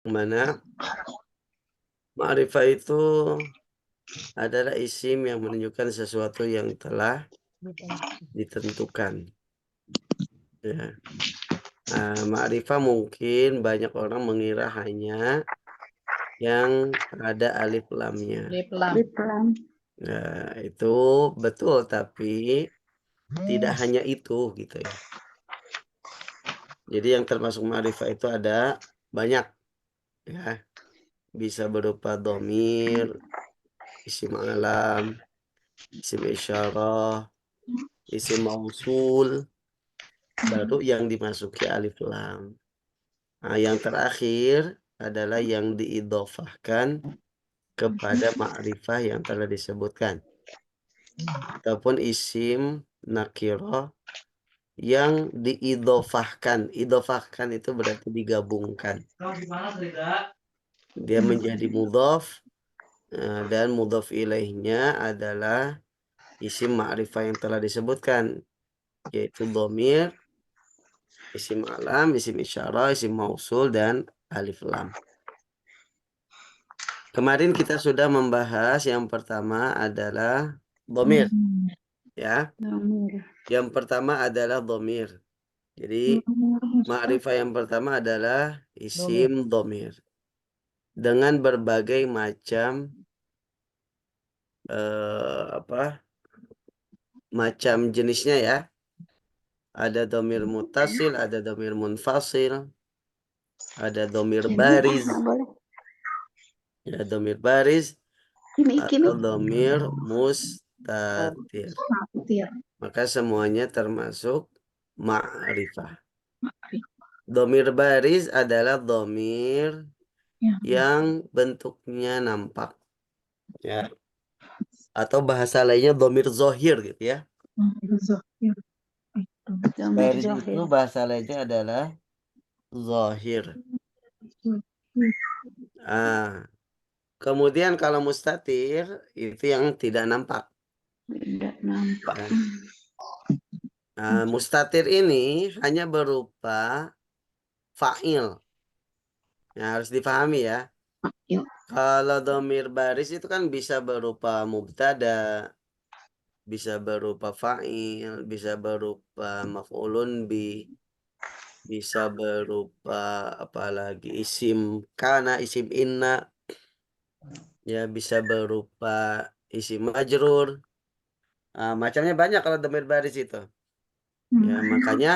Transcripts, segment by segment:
Mana ma'rifah itu adalah isim yang menunjukkan sesuatu yang telah ditentukan. Ya. Ma'rifah mungkin banyak orang mengira hanya yang ada alif lamnya. Nah, itu betul, tapi tidak hanya itu gitu ya. Jadi yang termasuk ma'rifah itu ada banyak ya. Bisa berupa dhamir, isim alam, isim isyarah, isim mausul, baru yang dimasuki alif lam. Nah, yang terakhir adalah yang diidhofahkan kepada ma'rifah yang telah disebutkan. Ataupun isim nakirah yang diidhofahkan. Idhofahkan itu berarti digabungkan. Dia menjadi mudhaf dan mudhaf ilaihnya adalah isim ma'rifah yang telah disebutkan, yaitu dhamir, isim alam, isim isyarah, isim mausul, dan alif lam. Kemarin kita sudah membahas yang pertama adalah dhamir. Ya. Yang pertama adalah dhamir. Jadi ma'rifah yang pertama adalah isim dhamir. Dengan berbagai macam macam jenisnya ya. Ada dhamir muttasil, ada dhamir munfasil, ada dhamir bariz. Ya, dhamir bariz atau dhamir mustatir. Maka semuanya termasuk ma'rifah. Dhamir bariz adalah dhamir yang bentuknya nampak. Ya. Atau bahasa lainnya dhamir zohir gitu ya. Bariz itu bahasa lainnya adalah zohir. Kemudian kalau mustatir itu yang tidak nampak. Mustatir ini hanya berupa fa'il. Ya, harus dipahami ya. Kalau dhamir baris itu kan bisa berupa mubtada, bisa berupa fa'il, bisa berupa maf'ulun bi, bisa berupa apalagi isim kana, isim inna, ya bisa berupa isim majrur. Macamnya banyak kalau dhamir baris itu. Ya, makanya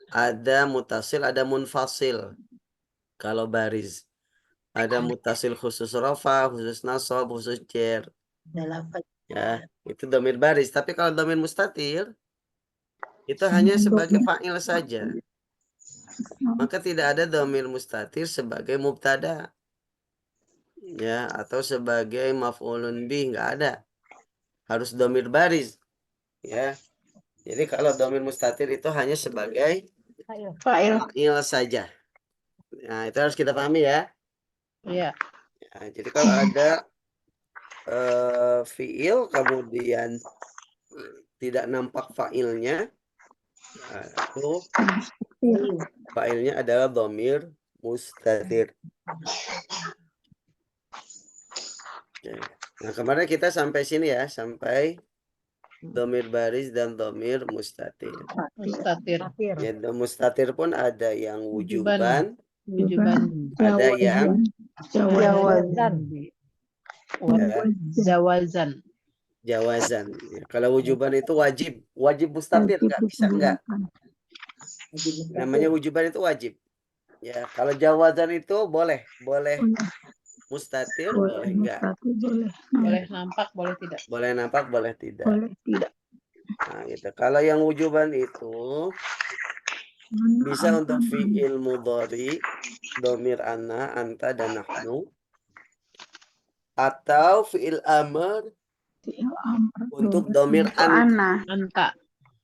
ada mutasil, ada munfasil. Kalau baris ada mutasil khusus rafa, khusus nasab, khusus jar. Ya, itu dhamir baris. Tapi kalau dhamir mustatir itu hanya sebagai fa'il saja. Maka tidak ada dhamir mustatir sebagai mubtada. Ya, atau sebagai maf'ulun bih, nggak ada. Harus dhamir baris. Ya. Jadi kalau dhamir mustatir itu hanya sebagai fa'il saja. Nah, itu harus kita pahami ya. Iya. Ya, jadi kalau ada fi'il kemudian tidak nampak fa'ilnya, itu fa'ilnya adalah dhamir mustatir. Nah, kemarin kita sampai sini ya, sampai dhamir baris dan dhamir mustatir. Ya, mustatir pun ada yang wujuban, ada yang jawazan. Ya, kalau wujuban itu wajib mustatir, nggak bisa enggak. Namanya wujuban itu wajib. Ya, kalau jawazan itu boleh mustatir, boleh enggak. Boleh nampak, boleh tidak. Boleh nampak, boleh tidak. Nah, gitu. Kalau yang wujuban itu bisa untuk fi'il mudhari, dhamir ana, anta, dan nahnu. Atau fi'il amr untuk dhamir anta.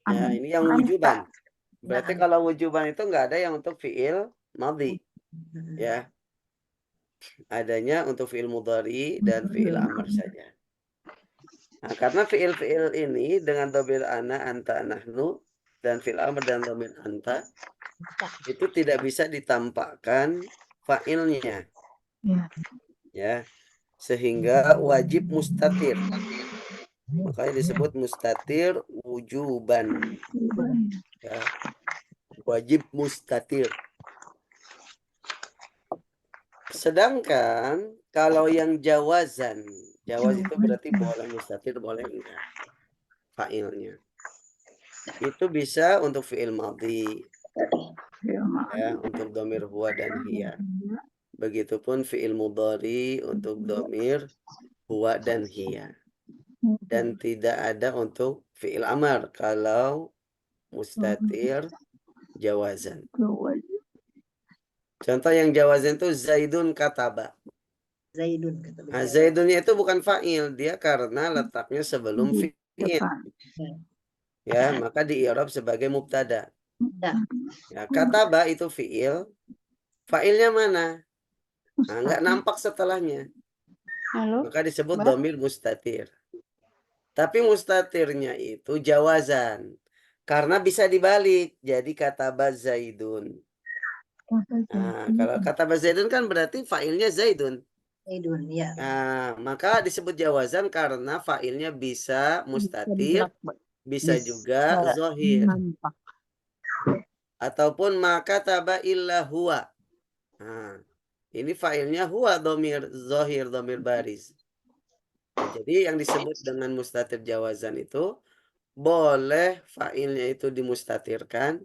Ya, ini yang wujuban. Berarti kalau wujuban itu nggak ada yang untuk fi'il madhi. Ya. Adanya untuk fi'il mudhari dan fi'il amr saja. Nah, karena fi'il ini dengan dhamir ana, anta, nahnu, dan fi'il amr dan dhamir anta, itu tidak bisa ditampakkan fa'ilnya. Ya, sehingga wajib mustatir. Makanya disebut mustatir wujuban. Ya, wajib mustatir. Sedangkan kalau yang jawazan, jawaz itu berarti boleh mustatir, boleh enggak. Fa'ilnya. Itu bisa untuk fi'il madhi, ya, untuk domir huwa dan hiya. Begitupun fi'il mudhari untuk domir huwa dan hiya. Dan tidak ada untuk fi'il amar kalau mustatir jawazan. Contoh yang jawazan itu Zaidun kataba. Zaidun kata Nah, beliau. Zaidunnya itu bukan fa'il, dia karena letaknya sebelum fi'il. Ya, maka di i'rab sebagai mubtada. Ya, kataba itu fi'il. Fa'ilnya mana? Nah, nggak nampak setelahnya. Halo? Maka disebut Mbak? domir mustatir. Tapi mustatirnya itu jawazan. Karena bisa dibalik. Jadi kataba Zaidun. Nah, kalau kataba Zaidun kan berarti fa'ilnya Zaidun. Zaidun, ya. Nah, maka disebut jawazan karena fa'ilnya bisa mustatir, bisa juga zohir. Ataupun maka taba illa huwa. Nah, ini fa'ilnya huwa domir zohir, domir baris. Nah, jadi yang disebut dengan mustatir jawazan itu boleh fa'ilnya itu dimustatirkan,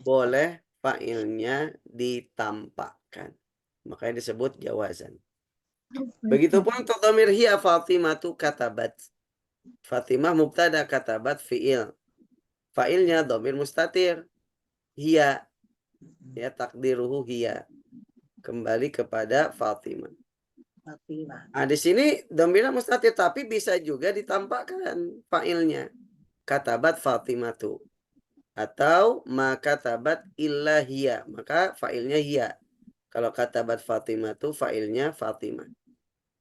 boleh fa'ilnya ditampakkan. Makanya disebut jawazan. Begitupun untuk domir hiya Fatimah tu katabat. Fatimah mubtada katabat fi'il. Fa'ilnya domir mustatir. Hiya. Ya takdiruhu hiya. Kembali kepada Fatimah. Nah, di sini domirnya mustatir tapi bisa juga ditampakkan fa'ilnya. Katabat Fatimah tu. Atau maka tabat illa hiya. Maka fa'ilnya hiya. Kalau katabat Fatimah tu fa'ilnya Fatimah.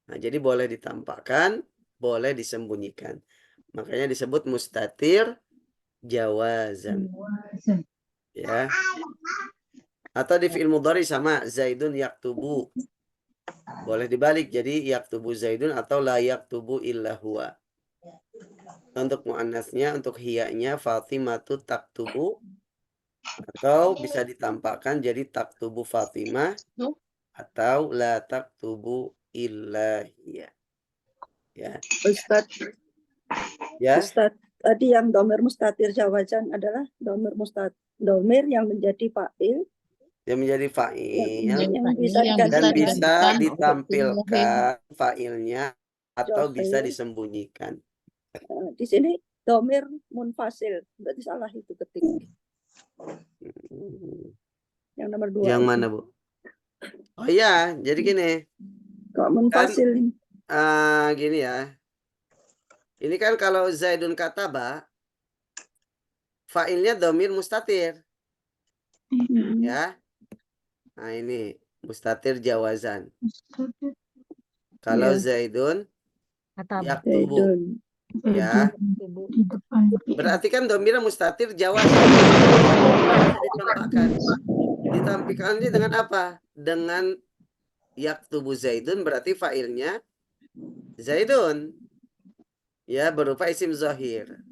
Nah, jadi boleh ditampakkan, boleh disembunyikan. Makanya disebut mustatir jawazan. Ya. Atau di fi'il mudhari sama Zaidun yaktubu. Boleh dibalik jadi yaktubu Zaidun atau la yaktubu illa huwa. Untuk muannasnya, untuk hiyanya Fatimatu taktubu. Atau bisa ditampakkan jadi taktubu Fatimah atau la taktubu illa hiya. Ya. Ustaz, Ya. Ustaz, tadi yang domir mustatir jawazan adalah domir yang menjadi fa'il Yang menjadi fa'il yang bisa dan diganti bisa dengan ditampilkan fa'ilnya atau bisa zohir. disembunyikan. Di sini domir munfasil, berarti salah itu ketik. Yang nomor 2. Yang mana, Bu? Oh iya, jadi gini. Kok munfasil? Gini ya. Ini kan kalau Zaidun kataba, fa'ilnya domir mustatir. Ya. Nah ini, mustatir jawazan. Kalau Zaidun yaktubu. Ya. Berarti kan domirnya mustatir jawazan. Bisa ditampakkan. Ditampilkannya dengan apa? Dengan yaktubu Zaidun berarti fa'ilnya Zaidun. Ya, berupa isim zahir.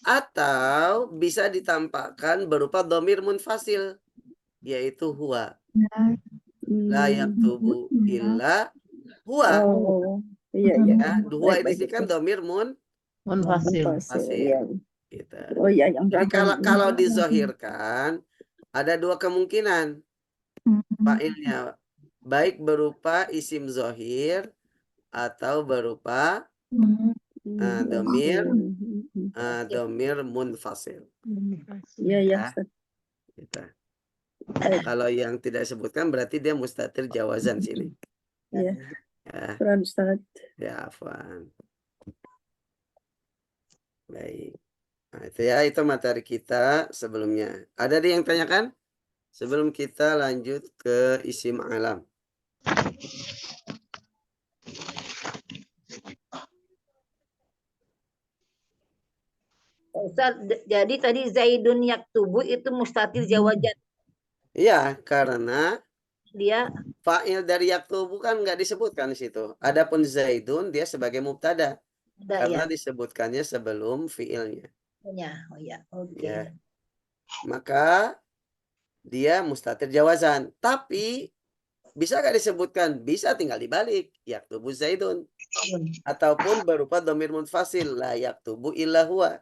Atau bisa ditampakkan berupa domir munfasil, yaitu huwa. La yaktubu illa huwa. Oh, iya. Ya, huwa ini sih kan domir munfasil. Iya. Gitu. Oh iya, yang Jadi kalau dizahirkan ada dua kemungkinan. Fa'ilnya baik berupa isim zahir atau berupa domir munfasil. Iya, ya. Gitu. Kalau yang tidak disebutkan berarti dia mustatir jawazan sini. Iya. Ya. Peran Ustaz. Ya, afwan. Baik. Nah, itu materi kita sebelumnya. Ada yang tanyakan? Sebelum kita lanjut ke isim alam. Ustaz, jadi tadi Zaidun yaktubu itu mustatir jawazan. Iya, karena dia Fa'il dari yaktubu kan nggak disebutkan di situ. Adapun Zaidun dia sebagai mubtada ada karena ya disebutkannya sebelum fiilnya. punya. Oh ya, oke. Ya. Maka dia mustatir jawazan. Tapi bisa nggak disebutkan? Bisa, tinggal dibalik. Yaktubu Zaidun. Ataupun berupa domir munfasil. La yaktubu illa huwa.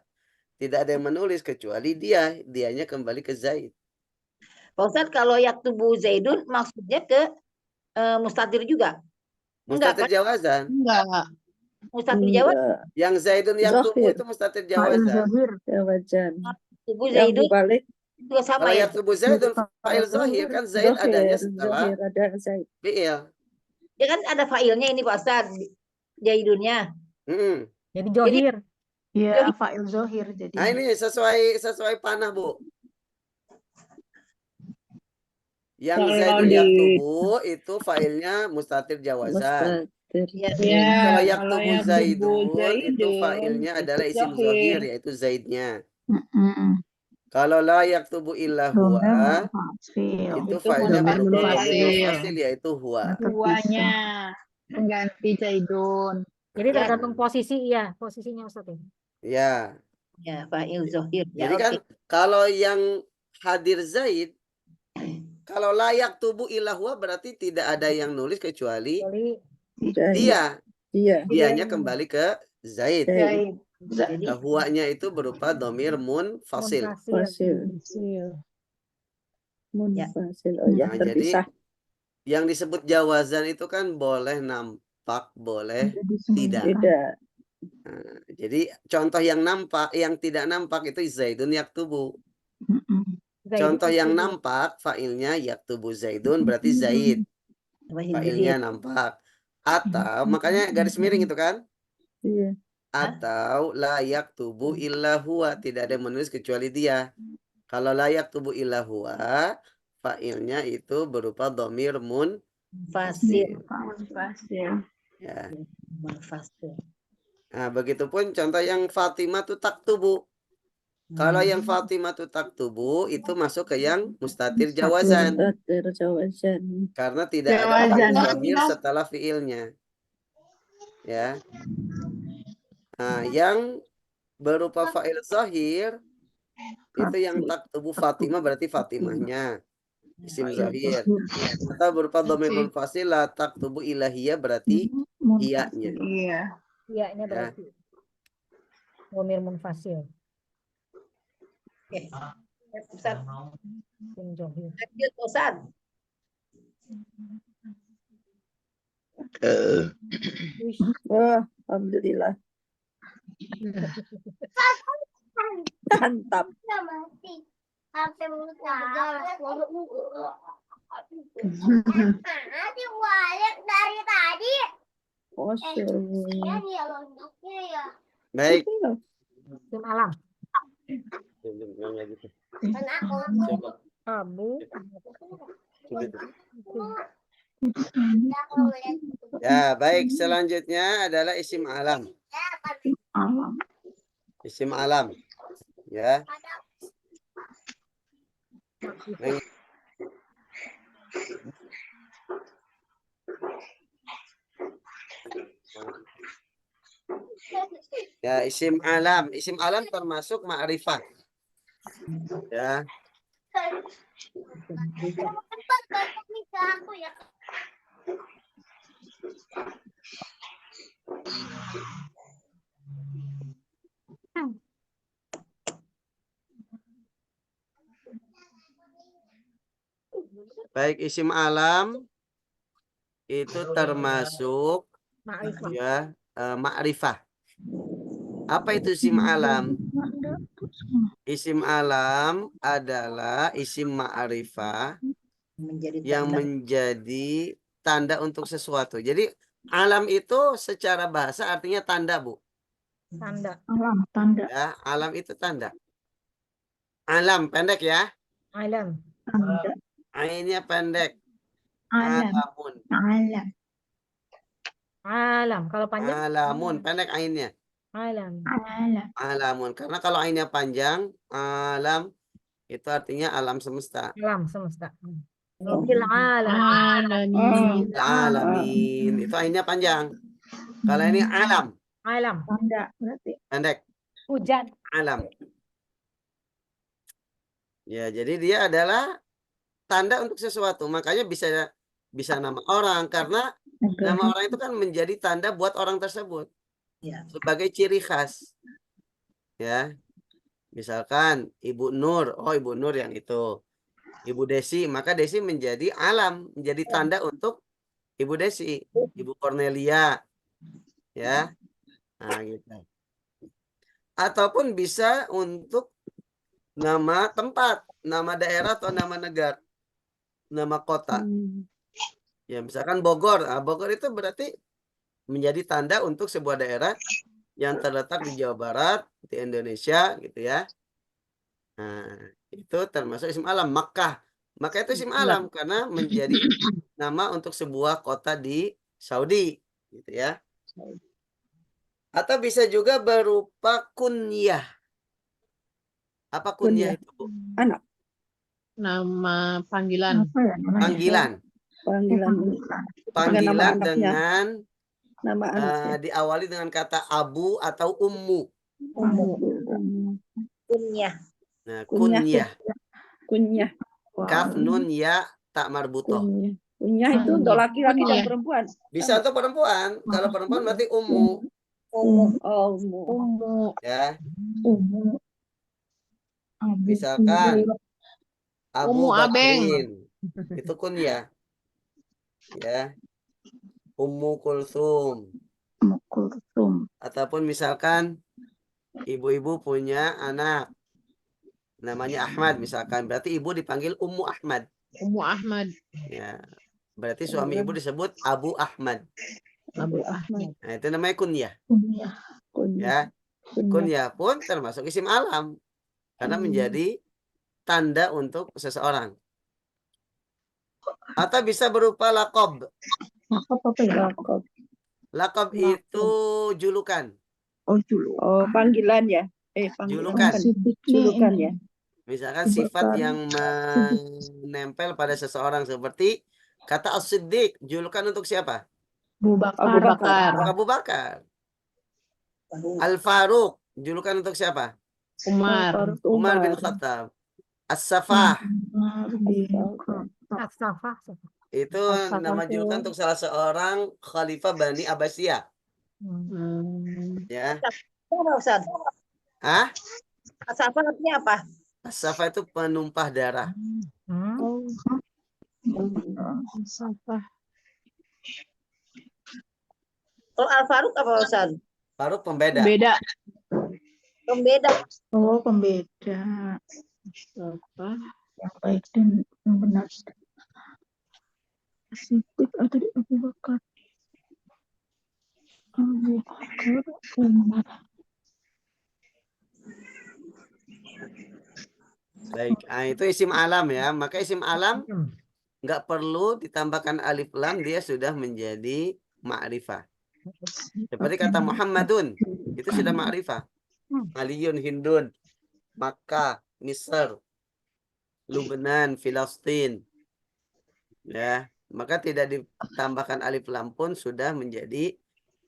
Tidak ada yang menulis kecuali dia. Dianya kembali ke Zaid. Pak Ustadz, kalau yaktubu Zaidun maksudnya ke mustatir juga? Enggak Mustatir kan? jawazan. Enggak. Mustatir Jawa, Enggak. Yang Zaidun yaktubu Zahir. itu mustatir Fa'il jawazan. zahir. Jawajan. yaktubu Yang Zaidun dibalik juga sama Kalau ya? yaktubu Zaidun fa'il zahir kan Zaid adanya Zahir. setelah Zahir ada Zaid. fi'il. Ya kan ada failnya ini Pak Ustadz, Zaidunnya. Mm-mm. Jadi johir. Iya, Jadi- fa'il zohir Nah jadinya. ini sesuai panah Bu. Yang Kalau Zaidun di- yaktubu itu failnya mustatir jawazan. Mustatir. Ya, Kalau Ya, kalau yaktubu yaktubu Zaidun itu Zaidun, failnya itu adalah isim zahir. zahir yaitu Zaidnya. Mm-mm. Kalau la yaktubu illa Domir huwa munfasil. itu Itu failnya domir berupa domir munfasil. munfasil yaitu huwa. Huwanya pengganti Zaidun. Jadi Ya. tergantung posisinya Ustaz ya. Ya. ya fail zohir. Ya, Jadi kan oke. kalau yang hadir Zaid, kalau layak tubuh ilah huwa berarti tidak ada yang nulis kecuali Jadi dia. Dia. Dianya kembali ke Zaid. Zaid. Jadi Nah, huwanya itu berupa domir munfasil. Fasil. Fasil. Munfasil. Oh ya, Nah, terpisah. jadi yang disebut jawazan itu kan boleh nampak, boleh tidak. Tidak. Nah, jadi contoh yang nampak, yang tidak nampak itu Zaidun yaktubu. Contoh yang nampak failnya yaktubu Zaidun berarti Zaid. Failnya nampak. Atau makanya garis miring itu kan? Iya. Atau layak tubuh illa huwa, tidak ada yang menulis kecuali dia. Kalau layak tubuh illa huwa, failnya itu berupa domir fasil. Fasil. ya. Fasil. Nah, begitupun contoh yang Fatimah tu taktubu. Kalau yang Fatimah tu taktubu itu masuk ke yang mustatir jawazan Mustatir jawazan. karena tidak ada Jawazan. fa'il zahir setelah fiilnya. Ya. Nah, yang berupa fa'il zahir itu yang taktubu Fatimah berarti Fatimahnya isim zahir. Atau berupa domir munfasil la taktubu ilahiyah berarti iyanya. Iya. Iya-nya Ya. berarti domir munfasil. Oke. Ustaz, Isim johir. lanjut Ustaz. Wah, alhamdulillah. Mantap. Masya Allah. Baik. Isim alam. Abu. Ya, baik. Selanjutnya adalah isim alam. Isim alam. Ya. Nah, ya, isim alam. Isim alam termasuk ma'rifat. Ya. Baik, isim alam itu termasuk Ma'rifah. ya ma'rifah. Apa itu isim alam? Isim alam adalah isim ma'rifah Menjadi yang tanda. menjadi tanda untuk sesuatu. Jadi alam itu secara bahasa artinya tanda, Bu. Tanda. Alam. Tanda. Ya, alam itu tanda. Alam pendek ya. Alam. Tanda. Ainnya pendek. Alam. Alamun. Alam. Alam. Kalau panjang? Alamun pendek ainnya. Alam. Alam. Alamun. Karena kalau ainnya panjang, alam itu artinya alam semesta. Alam semesta. Fil alam. Alamin. Alamin. Itu ainnya panjang. Kalau ini alam, Alam. Tanda berarti. pendek. Hujan. Alam. Ya, jadi dia adalah tanda untuk sesuatu. Makanya bisa nama orang, karena nama orang itu kan menjadi tanda buat orang tersebut Ya. sebagai ciri khas. Ya, misalkan Ibu Nur, oh Ibu Nur yang itu. Ibu Desi, maka Desi menjadi alam, menjadi tanda untuk Ibu Desi. Ibu Cornelia, ya, nah gitu. Ataupun bisa untuk nama tempat, nama daerah atau nama negara, nama kota. Ya, misalkan Bogor. Nah, Bogor itu berarti menjadi tanda untuk sebuah daerah yang terletak di Jawa Barat, di Indonesia, gitu ya. Nah, itu termasuk isim alam. Makkah. Maka itu isim alam karena menjadi nama untuk sebuah kota di Saudi, gitu ya. Atau bisa juga berupa kunyah. Apa kunyah Kunyah. itu, Bu? Anak. Nama panggilan. Apa ya namanya? Panggilan. Panggilan Panggilan nama anaknya. dengan Nama anaknya. diawali dengan kata abu atau ummu. Kunyah. Nah, Kunyah. kunyah. Kunyah. Kaf nun ya tak marbutoh. Kunyah. Kunyah itu untuk laki-laki dan Kunyah. perempuan. Bisa untuk perempuan. Kalau perempuan berarti ummu, Oh, mu. Umu. ya. Ummu. Misalkan Abu Ummu Abeng. Bakrin. Itu kunyah. Ya. Ummu Kulsum. Kulsum. Ataupun misalkan ibu-ibu punya anak namanya Ahmad misalkan, berarti ibu dipanggil Ummu Ahmad. Ummu Ahmad. Ya. Berarti suami ibu disebut Abu Ahmad. Abu Ahmad. Nah, itu namanya kunyah. Kunyah. Ya. Kunyah. Kunyah pun termasuk isim alam karena menjadi tanda untuk seseorang. Atau bisa berupa lakob. Apa ya? Lakob itu julukan. Oh dulu. Oh, panggilan ya. Panggilan. Julukan. Julukan ya. Misalkan sifat yang menempel pada seseorang seperti kata As-Siddiq, julukan untuk siapa? Abu Bakar. Abu Bakar. Al-Faruq, julukan untuk siapa? Umar. Umar bin Khattab. As-Safah, As-Safah. itu nama julukan untuk salah seorang khalifah Bani Abbasiyah. Ya. Apa Ustaz? Hah? Asafah artinya apa? As-Safah itu penumpah darah. Safah. Kalau Al-Faruq apa Ustaz? Faruq pembeda. Beda. Pembeda. Oh pembeda. Safah. Yang baik dan yang benar. Siddiq atau Abu Bakar. Abu Bakar. Umar. Baik, itu isim alam ya. Maka isim alam nggak perlu ditambahkan alif lam, dia sudah menjadi ma'rifah. Seperti kata Muhammadun, itu sudah ma'rifah. Aliyun, Hindun, Makkah, Misr, Lubnan, Filistin. Ya, maka tidak ditambahkan alif lam pun sudah menjadi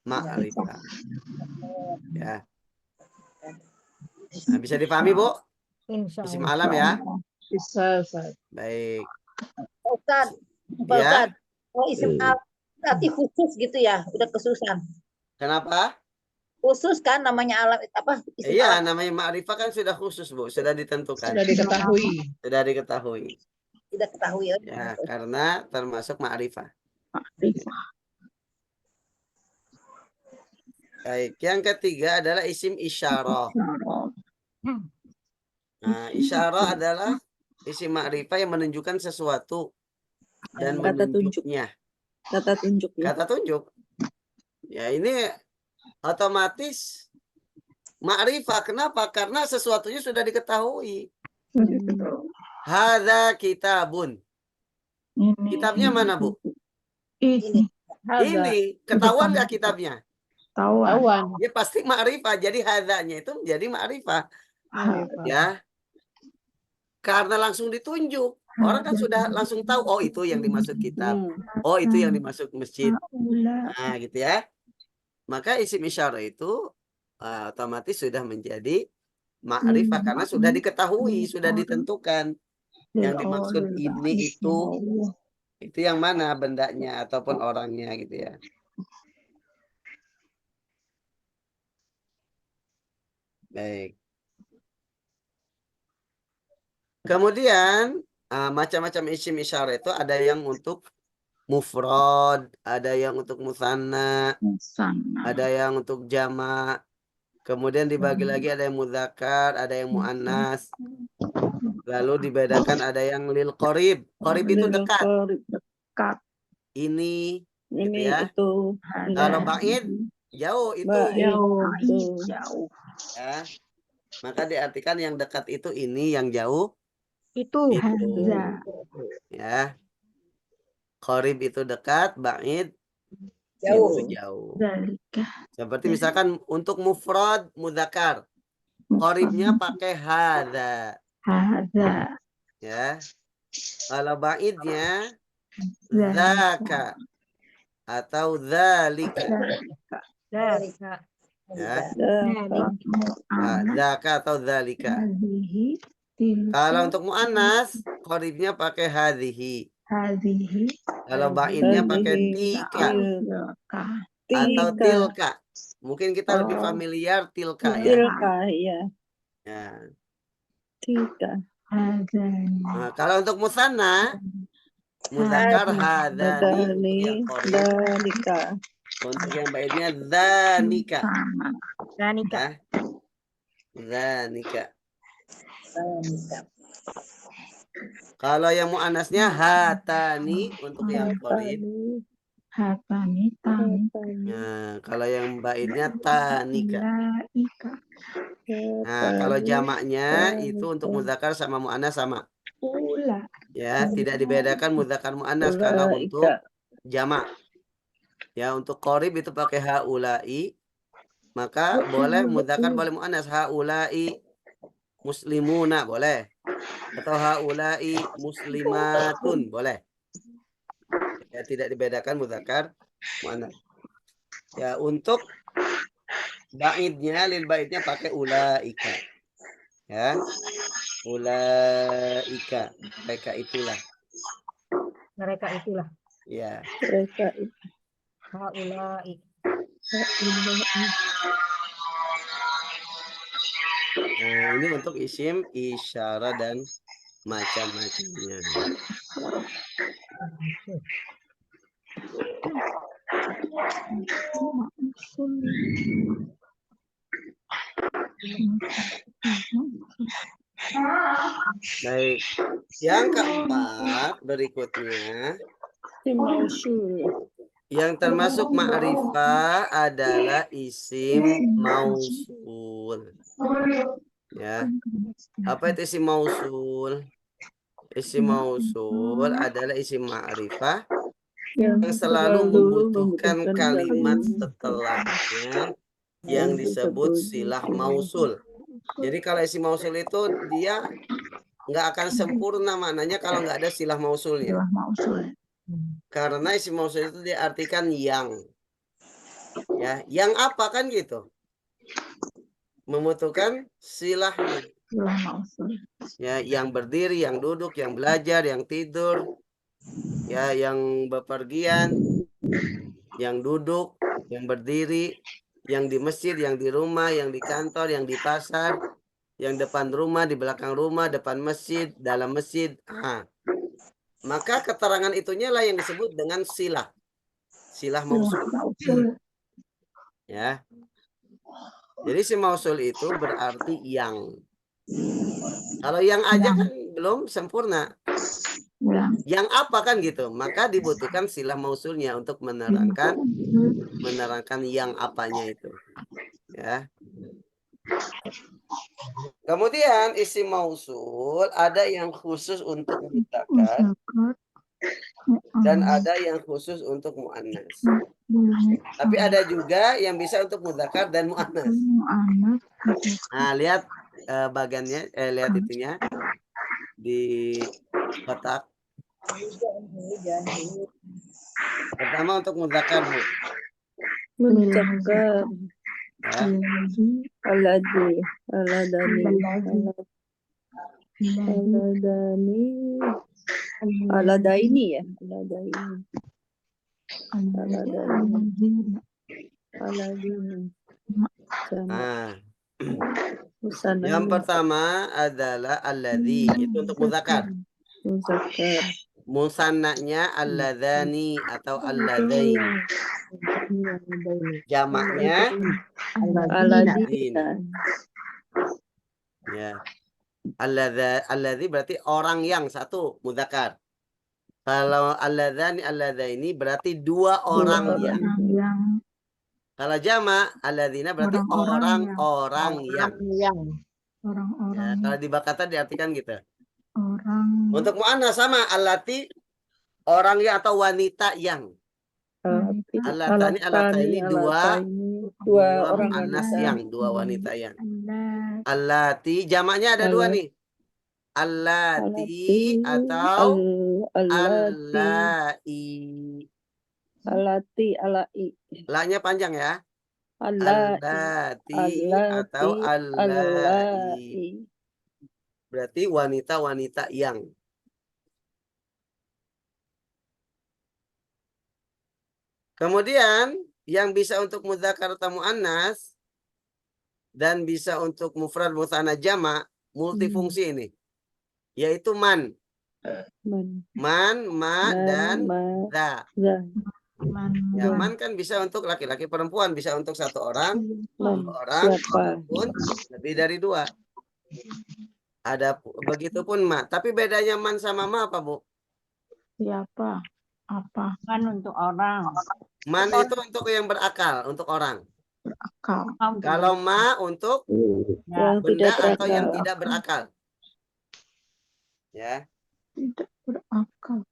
ma'rifah. Ya. Nah, bisa dipahami, Bu? Insya Isim Allah. alam ya. Bisa, Ustaz. Baik. Ustaz. Ya. Ustaz. Oh isim alam berarti khusus gitu ya, udah khususan. Kenapa? Khusus kan namanya alam apa? Isim Iya, alam. namanya ma'rifah kan sudah khusus, Bu, sudah ditentukan. Sudah diketahui. Sudah diketahui. Tidak ketahui. Ya, karena termasuk ma'rifah. Baik, yang ketiga adalah isim isyarah. Nah, isyarah adalah isim ma'rifah yang menunjukkan sesuatu dan Kata tunjuk. menunjuknya. Kata tunjuk ya. Kata tunjuk. Ya, ini otomatis ma'rifah. Kenapa? Karena sesuatunya sudah diketahui. Hadza kitabun. Kitabnya mana, Bu? Ini. Ini. Ketahuan nggak kitabnya? Tawan. Ya pasti ma'rifah. Jadi hadzanya itu menjadi ma'rifah. Ya. Karena langsung ditunjuk. Orang kan sudah langsung tahu, oh itu yang dimaksud kitab. Oh itu yang dimaksud masjid. Nah gitu ya. Maka isim isyarah itu otomatis sudah menjadi ma'rifah karena sudah diketahui, sudah ditentukan. Yang dimaksud ini itu yang mana bendanya ataupun orangnya gitu ya. Baik. Kemudian macam-macam isim isyarah itu ada yang untuk mufrad, ada yang untuk musanna, ada yang untuk jamak. Kemudian dibagi lagi ada yang muzakkar, ada yang muannas. Lalu dibedakan ada yang lil qorib. Qorib itu dekat. Dekat. Ini Ini gitu ya. itu. Kalau ba'id jauh itu. Jauh. Ya. Maka diartikan yang dekat itu ini, yang jauh Itu. ya. Qorib itu dekat, ba'id Jauh. itu jauh. Zalika. Seperti misalkan untuk mufrad muzakkar, qoribnya pakai hadza. Hadza. Ya. Kalau ba'idnya zaka atau dzalika. Zalika. Ya. Mu'annas. Zaka atau dzalika. Hadhihi. Tilka. Kalau untuk muannas, qoribnya pakai hadhihi. Hadhihi. Kalau ba'idnya pakai tika Tilka. atau tilka. Mungkin kita lebih familiar tilka ya. Tilka, ya. Ya. Tilka. Hadzani. Nah, kalau untuk musanna, muzakkar hadzani yang qorib. Dalika. Untuk yang baiknya dzanika. Sama. Zanika. Ya. Dzanika. Kalau yang muannasnya hatani untuk yang qorib. Hatani. Tani. Nah, kalau yang baiknya tanika. Laika. Nah, kalau jamaknya itu untuk muzakkar sama muannas sama. Ula. Ya, tidak dibedakan muzakkar muannas kalau untuk jamak. Ya, untuk qorib itu pakai haulai. Maka boleh muzakkar boleh muannas, haulai muslimuna boleh. Atau haulai muslimatun boleh. Ya, tidak dibedakan muzakkar muannas. Ya, untuk baidnya lil baidnya pakai ulaika. Ya. Ulaika, mereka itulah. Mereka itulah. Ya. Mereka itu. Haulai. Nah, ini untuk isim isyarah dan macam-macamnya. Baik. Yang keempat berikutnya yang termasuk ma'rifah adalah isim mausul. Ya. Apa itu isim mausul? Isim mausul adalah isim ma'rifah yang selalu membutuhkan kalimat setelahnya yang disebut silah mausul. Jadi kalau isim mausul itu dia nggak akan sempurna maknanya kalau nggak ada silah mausulnya. Karena isim mausul itu diartikan yang. Ya, yang apa kan gitu? Membutuhkan silahnya. Ya, yang berdiri, yang duduk, yang belajar, yang tidur, ya, yang bepergian, yang duduk, yang berdiri, yang di masjid, yang di rumah, yang di kantor, yang di pasar, yang depan rumah, di belakang rumah, depan masjid, dalam masjid. Nah, maka keterangan itunya lah yang disebut dengan silah. Silah mausul. Ya. Jadi si mausul itu berarti yang. Kalau yang aja kan belum sempurna. Yang apa kan gitu. Maka dibutuhkan silah mausulnya untuk menerangkan yang apanya itu. Ya. Kemudian isim mausul ada yang khusus untuk mudzakkar dan ada yang khusus untuk muannas. Tapi ada juga yang bisa untuk mudzakkar dan muannas. Nah, lihat bagannya, lihat itunya di kotak. Pertama untuk mudzakkar, Bu. Muzakkar. Ya. Alladzi, Aladani. Aladani. Aladaini ya. Aladaini. Aladini. Sama. Nah, Musana. yang pertama adalah alladzi, itu untuk mudzakkar. Muzakkar. Musannanya alladzani atau alladzaini. Jamaknya Aladina. ya. Alladzi berarti orang yang satu mudzakkar. Kalau alladzani alladzaini berarti dua orang yang. yang Kalau jamak alladzina berarti orang-orang yang. Ya, orang-orang kalau di Bakata diartikan gitu. orang Untuk mu'annas sama allati orang yang atau wanita yang. Allatani ini dua orang mu'annas wanita. yang, dua wanita yang. Allah Allati jamaknya ada dua nih. Allati atau allai. Alai. La-nya panjang ya. Alai. Allati atau allai. Berarti wanita-wanita yang. Kemudian yang bisa untuk mudzakkar atau muannas dan bisa untuk mufrad mutsanna jamak multifungsi ini. Yaitu man, ma dan za. Ya, man kan bisa untuk laki-laki perempuan, bisa untuk satu orang, dua orang, ataupun lebih dari dua. Ada begitupun ma. Tapi bedanya man sama ma apa, Bu? siapa apa Man untuk orang. Man itu untuk yang berakal, untuk orang. berakal Kalau ma untuk Yang benda tidak atau yang berakal. tidak berakal. Ya. tidak berakal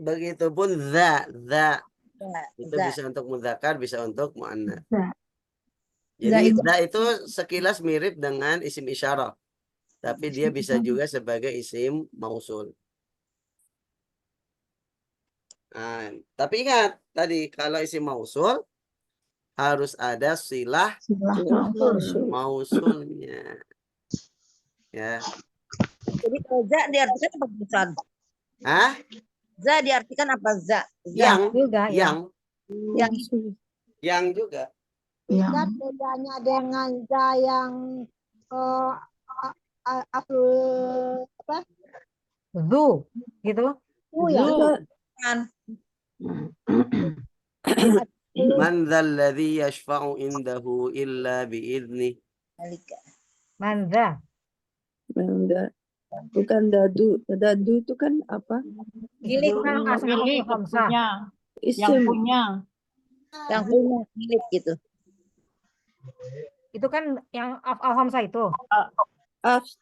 Begitupun za. Itu Za. bisa untuk mudzakkar, bisa untuk muannas. Za. Jadi Za za itu sekilas mirip dengan isim isyarah. Tapi dia bisa juga sebagai isim mausul. Nah, tapi ingat tadi kalau isim mausul harus ada silah mausulnya. Ya. Jadi kalau za diartikan apa Ustaz? Hah? Za diartikan apa za? Yang juga, yang Yang juga. yang bedanya dengan za yang apa? Zu, gitu. Ya. kan Man dzalladzi yashfa'u indahu illa bi'idznih. Manza. Enggak. Bukan dadu. Dadu itu kan apa? milik Kan asma Milik khamsah. punya. Yang Isim. punya. yang punya milik gitu. Itu kan yang af'al khamsah itu. As,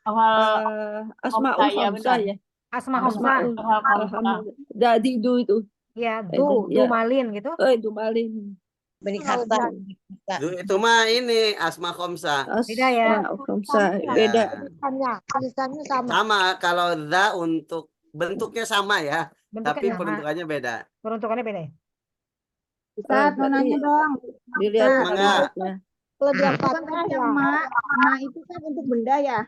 asmaul Khamsah, ya, khamsah benar. ya. Asma khamsah. Alhamdulillah. Dadidu itu. Ya, Itu, du ya. malin gitu. Itu malin. Milik harta. Itu mah ini asma khamsah. Beda ya. Asmaul khamsah. Ya. Beda. Tulisannya sama. Sama kalau za untuk bentuknya sama ya, tapi Bentuknya sama. peruntukannya beda. Peruntukannya beda ya. Ustaz, mau nanya dong. Dilihat Mangga. kalimatnya. Kalau dia patah yang ma itu kan untuk benda ya.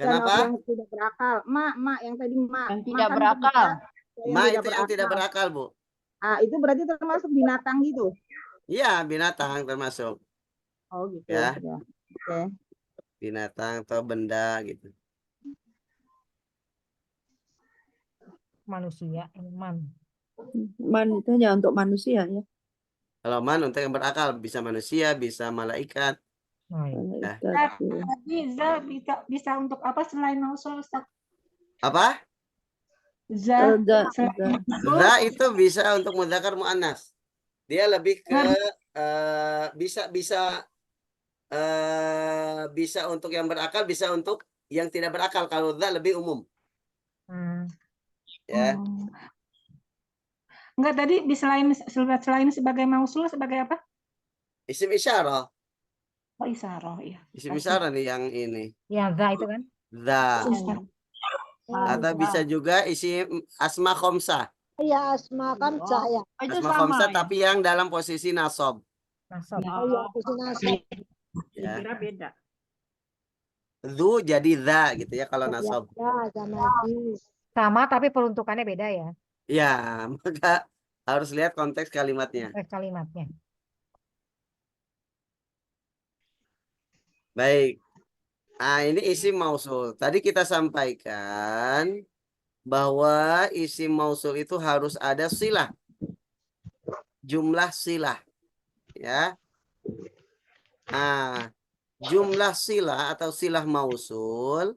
Kenapa? Yang tidak berakal. Ma yang tadi ma. Yang Ma tidak kan berakal. benda Ma itu yang tidak berakal, Bu. Ah, itu berarti termasuk binatang gitu. Iya, binatang termasuk. Oh gitu. Ya. Oke. Binatang atau benda gitu. Manusia, man. Man itu hanya untuk manusia ya. Kalau man untuk yang berakal, bisa manusia, bisa malaikat. Nah, ya. Malaikat, ya. Tadi za bisa untuk apa selain mausul Ustaz? Apa? Za Za. Za itu bisa untuk mudzakkar muannas. Dia lebih ke bisa untuk yang berakal, bisa untuk yang tidak berakal. Kalau za lebih umum. Ya. Enggak, tadi selain sebagai mausul sebagai apa? Isim isyarah. Oh, isaroh ya. Isim isyarah nih yang ini. Yang za itu kan. Za. Oh, Atau bisa juga isim asma khomsah. iya asma kamsa ya. Itu Asma sama khomsah ya. tapi yang dalam posisi nasab. Nasab. Oh iya kusinasab. Ya. Kira beda. Zu jadi za gitu ya kalau Ya, nasab. ya sama di. Sama tapi peruntukannya beda ya. Ya, maka harus lihat konteks kalimatnya. Kalimatnya. Baik. Nah, ini isim mausul. Tadi kita sampaikan bahwa isim mausul itu harus ada silah. Jumlah silah. Ya. Nah, jumlah silah atau silah mausul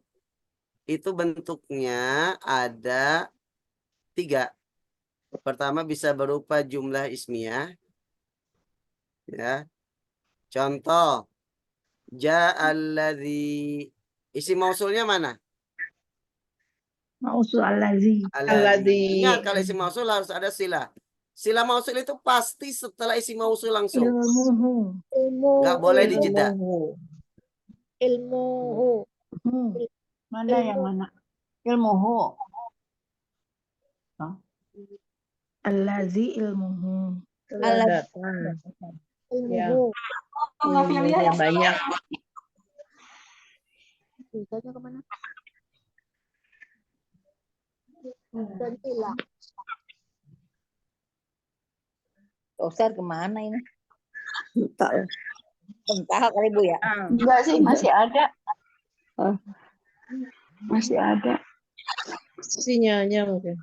itu bentuknya ada 3. Pertama bisa berupa jumlah ismiyah. Ya. Contoh, ja'alladzi. Isim mausulnya mana? Mausul allazi. Alladzi. Ingat kalau isim mausul harus ada silah. Silah mausul itu pasti setelah isim mausul langsung. Ilmuhu. Ilmu. Nggak boleh dijeda. Ilmuhu. Mana yang mana? Ilmuhu. Allazi ilmuhu. Setelah datang. Ilmuhu. Ilmu yang banyak. Bisanya kemana? Dan ilah. Ustaz kemana ini? Tak. Bentar kali Bu ya. Enggak sih, masih ada. Ah. Masih ada. Sinyalnya mungkin.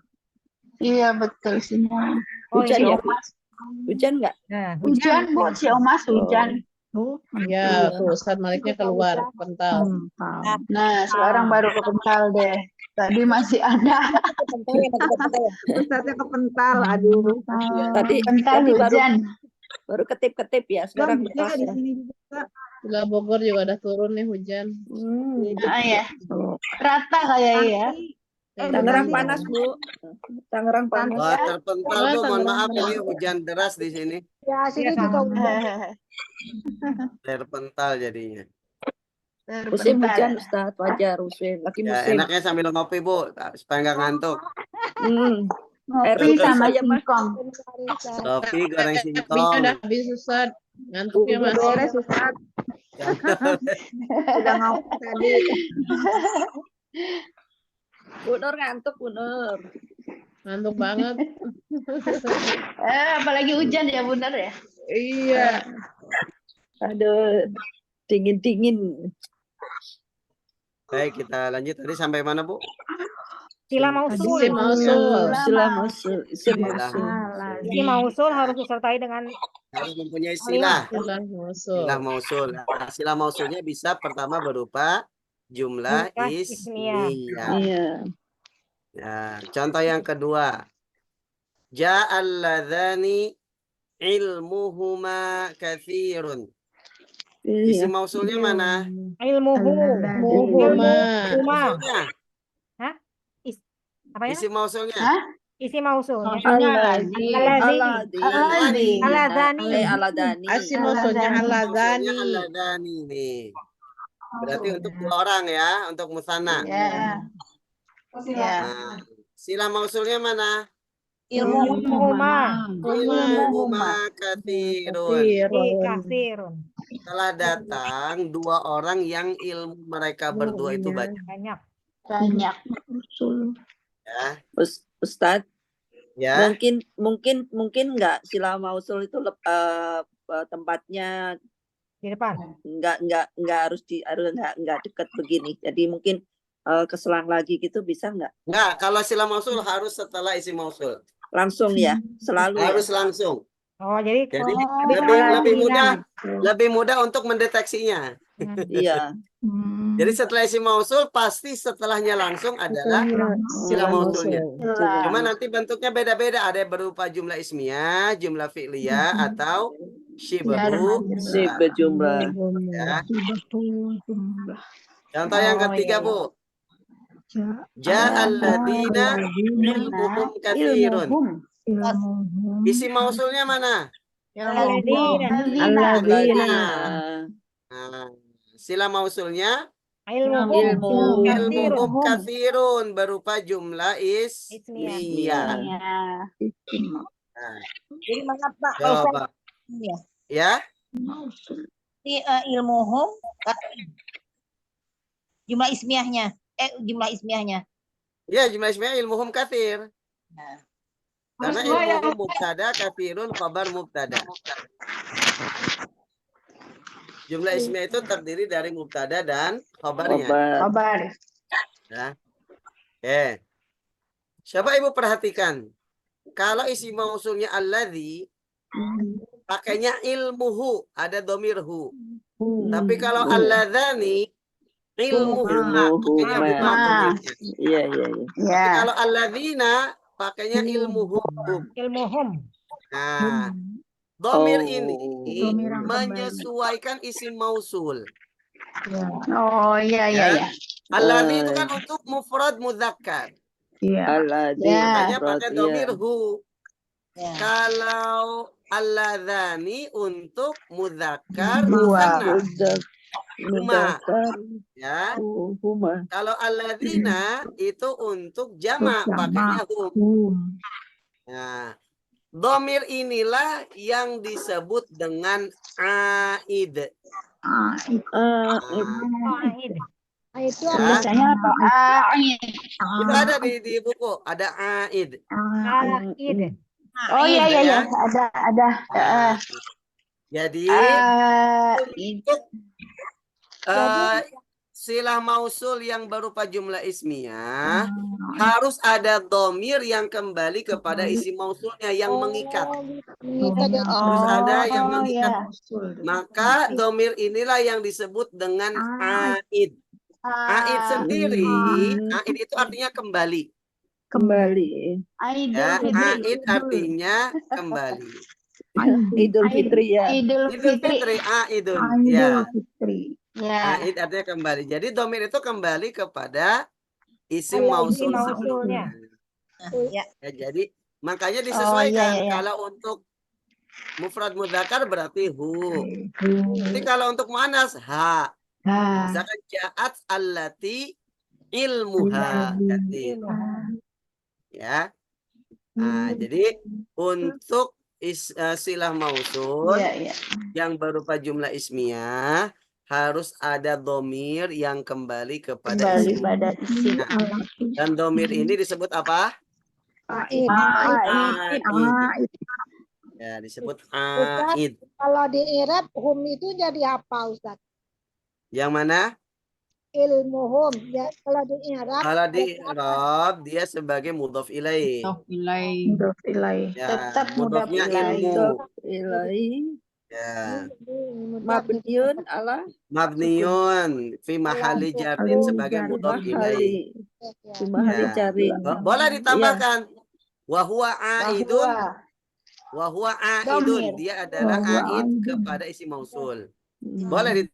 Iya, betul sinyal. Oh Hujan ini ya? Hujan nggak? Nah, Hujan, Bu, si Omas hujan. Ya, tuh Ustaz Maliknya keluar kental. Nah, sekarang baru kepental deh. Tadi masih ada. Bentar ya, bentar ya. Ustaznya kepental, aduh. Tadi Kepental tadi hujan. baru ketip-ketip ya. Sekarang lepas ya. Sebelah Bogor juga udah turun nih hujan. Ah ya, rata kayaknya ya. Tangerang panas, Bu. Tangerang panas. Wah, terpental Wah, Bu, mohon Tangerang maaf ini panas. hujan deras di sini. Ya sini Iya, juga sama. hujan. Terpental jadinya. Musim hujan, Ustaz. Wajar, musim. Lagi Ya, musim. enaknya sambil ngopi, Bu, supaya nggak ngantuk. Ngopi putih sama saja, Mas. singkong. Kopi goreng Kopinya singkong. udah habis Ustaz. Ngantuknya Udah masih. beres Ustaz. Udah ngopi tadi. Bu Nur ngantuk, Bu Nur. Ngantuk banget. Apalagi hujan ya, benar ya. Iya. Aduh, dingin-dingin. Baik, kita lanjut. Tadi sampai mana, Bu? Sila mausul. Isim mausul. Sila mausul. Isim Sila. mausul. Isim mausul harus disertai dengan Harus mempunyai silah. Silah mausul. Silah mausul. Nah, silah mausulnya bisa pertama berupa jumlah Jumlah ismiyah. ismiyah. Iya. Nah, contoh yang kedua. Ja'alladzani ilmuhuma katsirun. Isim Iya. mausulnya mana? ilmuhu. Ilmuhuma. Mausulnya. Apa ya? Isim mausulnya. Isi mausulnya. Alladzi. Alladzi. Aladzani. Aladani. Asim mausulnya Mausulnya haladani. alladani nih. Berarti untuk 2 orang ya, untuk musanna. Ya. Ya. Nah, sila mausulnya mana? Ilmuhuma. Ilmuhuma katsirun. Kasirun. Telah datang 2 orang yang ilmu mereka berdua itu banyak. Banyak. Banyak. Ya. Ustaz, Ya. mungkin nggak sila mausul itu tempatnya Di depan. nggak harus nggak dekat begini. Jadi mungkin keselang lagi gitu bisa nggak? Enggak, kalau sila mausul harus setelah isim mausul. Langsung ya, selalu ya. Harus langsung. Oh, jadi Jadi salah lebih mudah untuk mendeteksinya. Iya. Jadi setelah isim mausul pasti setelahnya langsung adalah sila mausulnya. Cuma nanti bentuknya beda-beda. Ada yang berupa jumlah ismiyah, jumlah fi'liyah, atau syibhu. Si berjumlah. Ya. Contoh yang ketiga, Bu. Ja'alladzina ilmuhum katsirun. Isim mausulnya mana? Alladzina. Alladzina. Nah, sila mausulnya Ilmuhum ilmuhum katsirun. katsirun berupa jumlah Ismiyah. ismiyah. Ya. Nah, Jadi mana Pak? Kalau coba ya, ya. ini ilmuhum jumlah ismiyahnya. Jumlah ismiyahnya. Ya, jumlah ismiyah ilmuhum katsir. Nah, Karena ilmuhum mubtada, katsirun khabar mubtada. Jumlah ismiyah itu terdiri dari mubtada dan khabarnya. Kabar. Ya. Oke. Coba Ibu perhatikan. Kalau isi mausulnya alladzi, pakainya ilmuhu, ada domirhu. Tapi kalau alladzani, ilmuhuma, pakainya bukan domirnya. Iya. Tapi Ya. kalau alladzina, pakainya ilmuhum. Ilmuhum. Nah, domir ini Domir yang menyesuaikan isim mausul. Oh, iya. Alladzi itu kan untuk mufrad mudzakkar. Iya. Makanya pakai domir hu. ya. Kalau alladzani untuk mudzakkar Dua. musanna. Huma. Ya. Kalau alladzina itu untuk jamak, pakainya hum. Nah, domir inilah yang disebut dengan aid. Qaid. Itu Ya. Tulisannya apa? Itu ada di buku, ada aid. Qaid. Oh, iya. Ya. Ada. Nah, jadi untuk silah mausul yang berupa jumlah ismiyah harus ada domir yang kembali kepada isim mausulnya yang mengikat. Harus ada yang mengikat. Maka domir inilah yang disebut dengan aid. Aid sendiri, aid itu artinya kembali. Ya, aid artinya kembali. Idul Fitri ya. Idul Fitri. Aidun. Ya. Ya. Aid artinya kembali. Jadi domir itu kembali kepada isim Isim mausul mausulnya. sebelumnya. Ya. Ya, jadi makanya disesuaikan. iya. Kalau untuk mufrad mudzakkar berarti hu. Tapi kalau untuk muannas ha. Misalkan ja'at allati ilmuha. Jadi, ya. Nah, jadi untuk silah mausul yang berupa jumlah ismiyah harus ada domir yang kembali kepada isim. Dan domir ini disebut apa? Aid. Aid. Ya, disebut aid. Kalau di Arab hum itu jadi apa Ustaz? Yang mana? Ilmuhum. Ya, kalau di Arab Kalau di Arab dia sebagai mudhof ilaih. Mudhof ilaih. Ya, Tetap mudhof mudhofnya ilaih. ilmu. Ilahi Ya. mabniun ala Mabniun fi mahali jarin sebagai mudhof ilaih. di mahali Ya. jarin. Boleh ditambahkan wa huwa aidun. Wa huwa aidun. Domir. Dia adalah Wa huwa aid aidun. kepada isim mausul. Boleh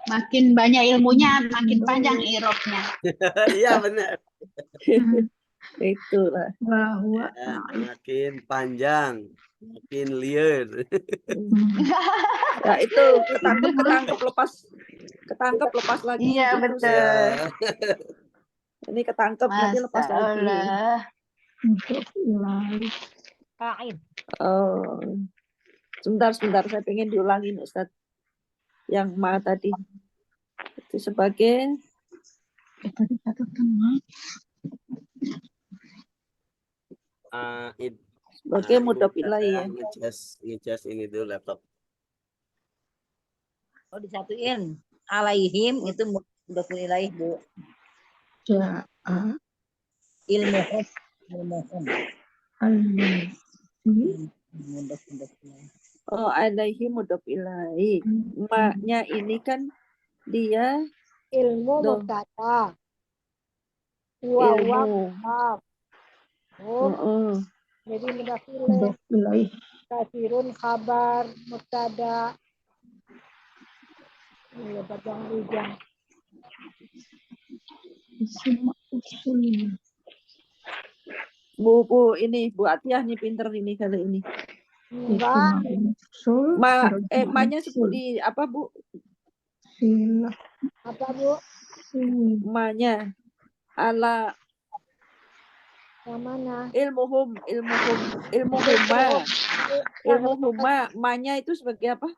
Makin banyak ilmunya, makin panjang irobnya. Iya benar. Itulah. Bahwa Ya, makin panjang, makin liar. Ya itu ketangkep lepas lagi. Iya, Gitu. betul. Ya. Ini ketangkep nanti lepas lagi. Qaid. Oh. Sebentar saya pengen diulangin Ustadz. Yang ma tadi itu sebagai sebagai mudhof ilaih ya. Ngecas ini dulu laptop. Oh, disatuin. Alaihim itu mudhof ilaih, Bu. Ilmuhum. Mudhof ilaih. Oh, alaihi mudhof ilaih. Ma-nya ini kan dia ilmu mubtada. Wa ilmu. Jadi mudhaf ilaih. Katsirun khabar mubtada. Iya, badang. Bu ini Bu Atiyah nih pinter ini kali ini. Enggak. Ma-nya seperti apa, Bu? Apa, Bu? Ma-nya ala Yang mana? ilmuhuma, ma-nya itu sebagai apa?